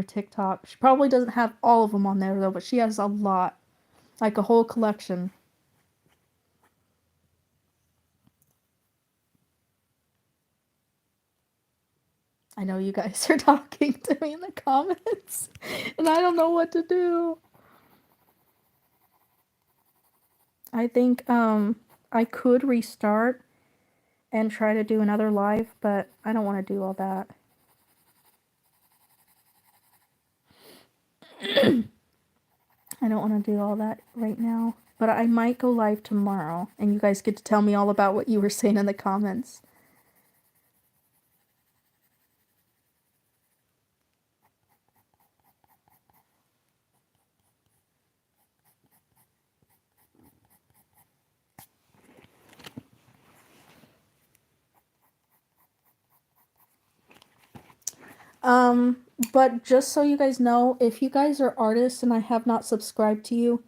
TikTok. She probably doesn't have all of them on there though, but she has a lot, like a whole collection. I know you guys are talking to me in the comments, and I don't know what to do. I think I could restart and try to do another live, but I don't want to do all that. I don't want to do all that right now, but I might go live tomorrow, and you guys get to tell me all about what you were saying in the comments. But just so you guys know, if you guys are artists and I have not subscribed to you,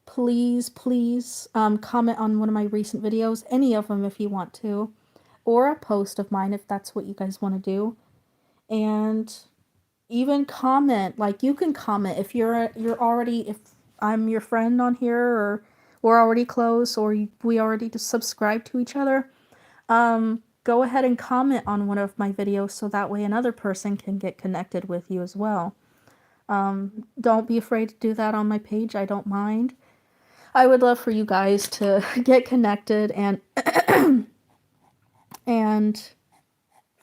please, please, comment on one of my recent videos, any of them if you want to, or a post of mine if that's what you guys want to do. And even comment, like you can comment if you're already, if I'm your friend on here, or we're already close, or we already subscribe to each other. Go ahead and comment on one of my videos so that way another person can get connected with you as well. Don't be afraid to do that on my page. I don't mind. I would love for you guys to get connected and and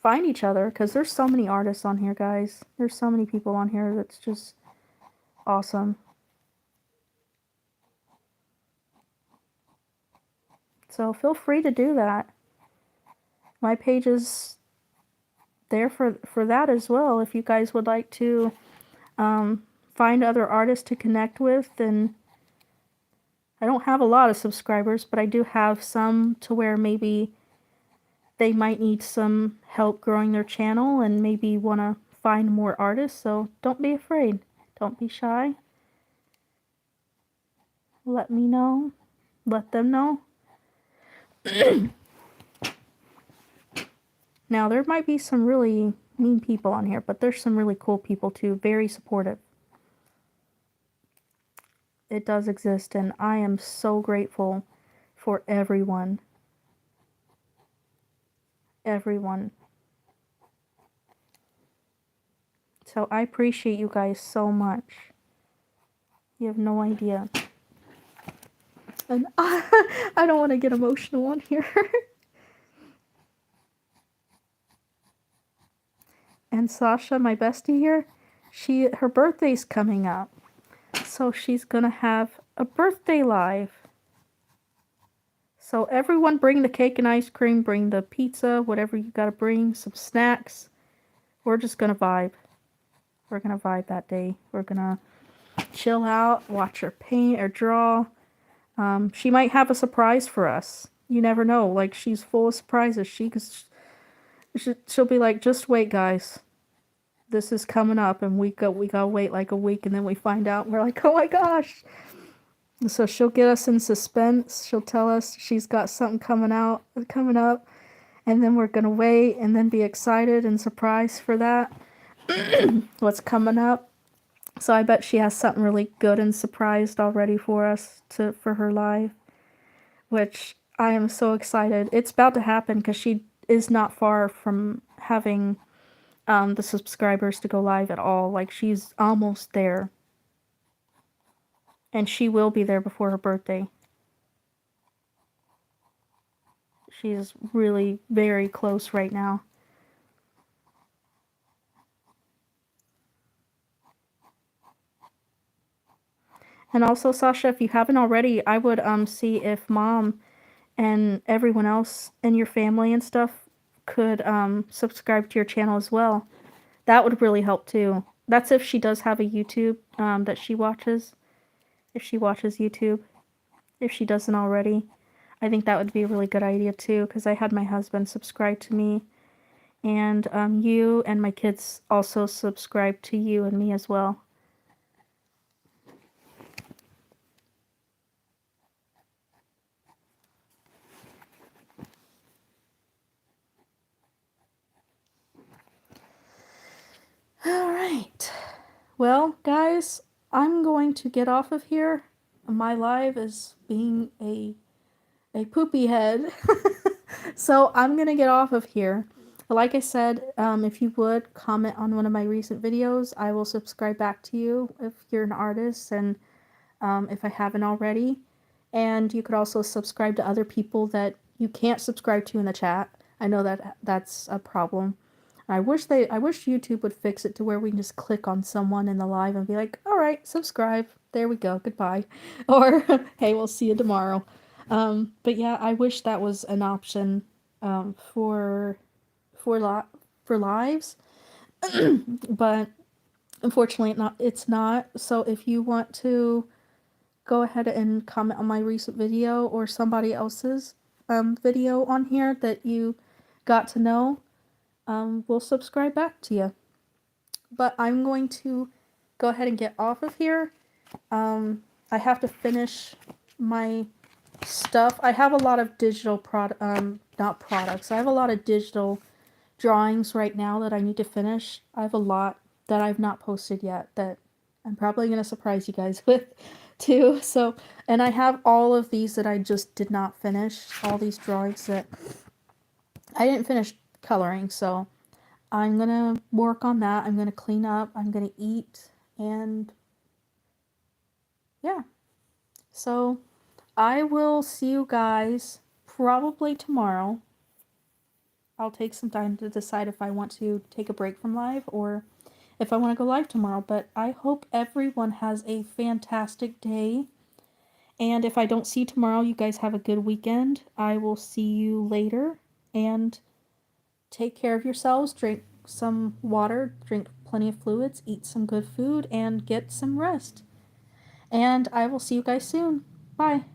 find each other, because there's so many artists on here, guys. There's so many people on here that's just awesome. So feel free to do that. My page is there for that as well. If you guys would like to find other artists to connect with, and I don't have a lot of subscribers, but I do have some to where maybe they might need some help growing their channel and maybe want to find more artists. So don't be afraid. Don't be shy. Let me know. Let them know. Now, there might be some really mean people on here, but there's some really cool people too. Very supportive. It does exist, and I am so grateful for everyone. Everyone. So I appreciate you guys so much. You have no idea. And I don't want to get emotional on here. And Sasha, my bestie here, her birthday's coming up. So she's gonna have a birthday live. So everyone bring the cake and ice cream, bring the pizza, whatever you gotta bring, some snacks. We're just gonna vibe. We're gonna vibe that day. We're gonna chill out, watch her paint or draw. She might have a surprise for us. You never know. Like, she's full of surprises. She'll be like, just wait, guys. This is coming up, and we gotta wait like a week, and then we find out. And we're like, oh my gosh. So she'll get us in suspense. She'll tell us she's got something coming up, and then we're gonna wait and then be excited and surprised for that. What's coming up. So I bet she has something really good and surprised already for us for her live, which I am so excited. It's about to happen because she is not far from having the subscribers to go live at all. Like, she's almost there. And she will be there before her birthday. She's really very close right now. And also, Sasha, if you haven't already, I would see if Mom and everyone else in your family and stuff could subscribe to your channel as well. That would really help too. That's if she does have a YouTube that she watches. If she watches YouTube. If she doesn't already. I think that would be a really good idea too, because I had my husband subscribe to me. And you and my kids also subscribe to you and me as well. Alright. Well, guys, I'm going to get off of here. My live is being a poopy head. So I'm going to get off of here. Like I said, if you would comment on one of my recent videos, I will subscribe back to you if you're an artist and if I haven't already. And you could also subscribe to other people that you can't subscribe to in the chat. I know that that's a problem. I wish YouTube would fix it to where we can just click on someone in the live and be like, all right, subscribe. There we go. Goodbye. Or, hey, we'll see you tomorrow. But yeah, I wish that was an option for lives. But unfortunately, it's not. So if you want to go ahead and comment on my recent video or somebody else's video on here that you got to know, we'll subscribe back to you. But I'm going to go ahead and get off of here. I have to finish my stuff. I have a lot of digital not products. I have a lot of digital drawings right now that I need to finish. I have a lot that I've not posted yet that I'm probably going to surprise you guys with too. So, and I have all of these that I just did not finish. All these drawings that I didn't finish coloring. So I'm going to work on that. I'm going to clean up. I'm going to eat. And yeah. So I will see you guys probably tomorrow. I'll take some time to decide if I want to take a break from live or if I want to go live tomorrow. But I hope everyone has a fantastic day. And if I don't see you tomorrow, you guys have a good weekend. I will see you later. And take care of yourselves. Drink some water. Drink plenty of fluids. Eat some good food. And get some rest. And I will see you guys soon. Bye.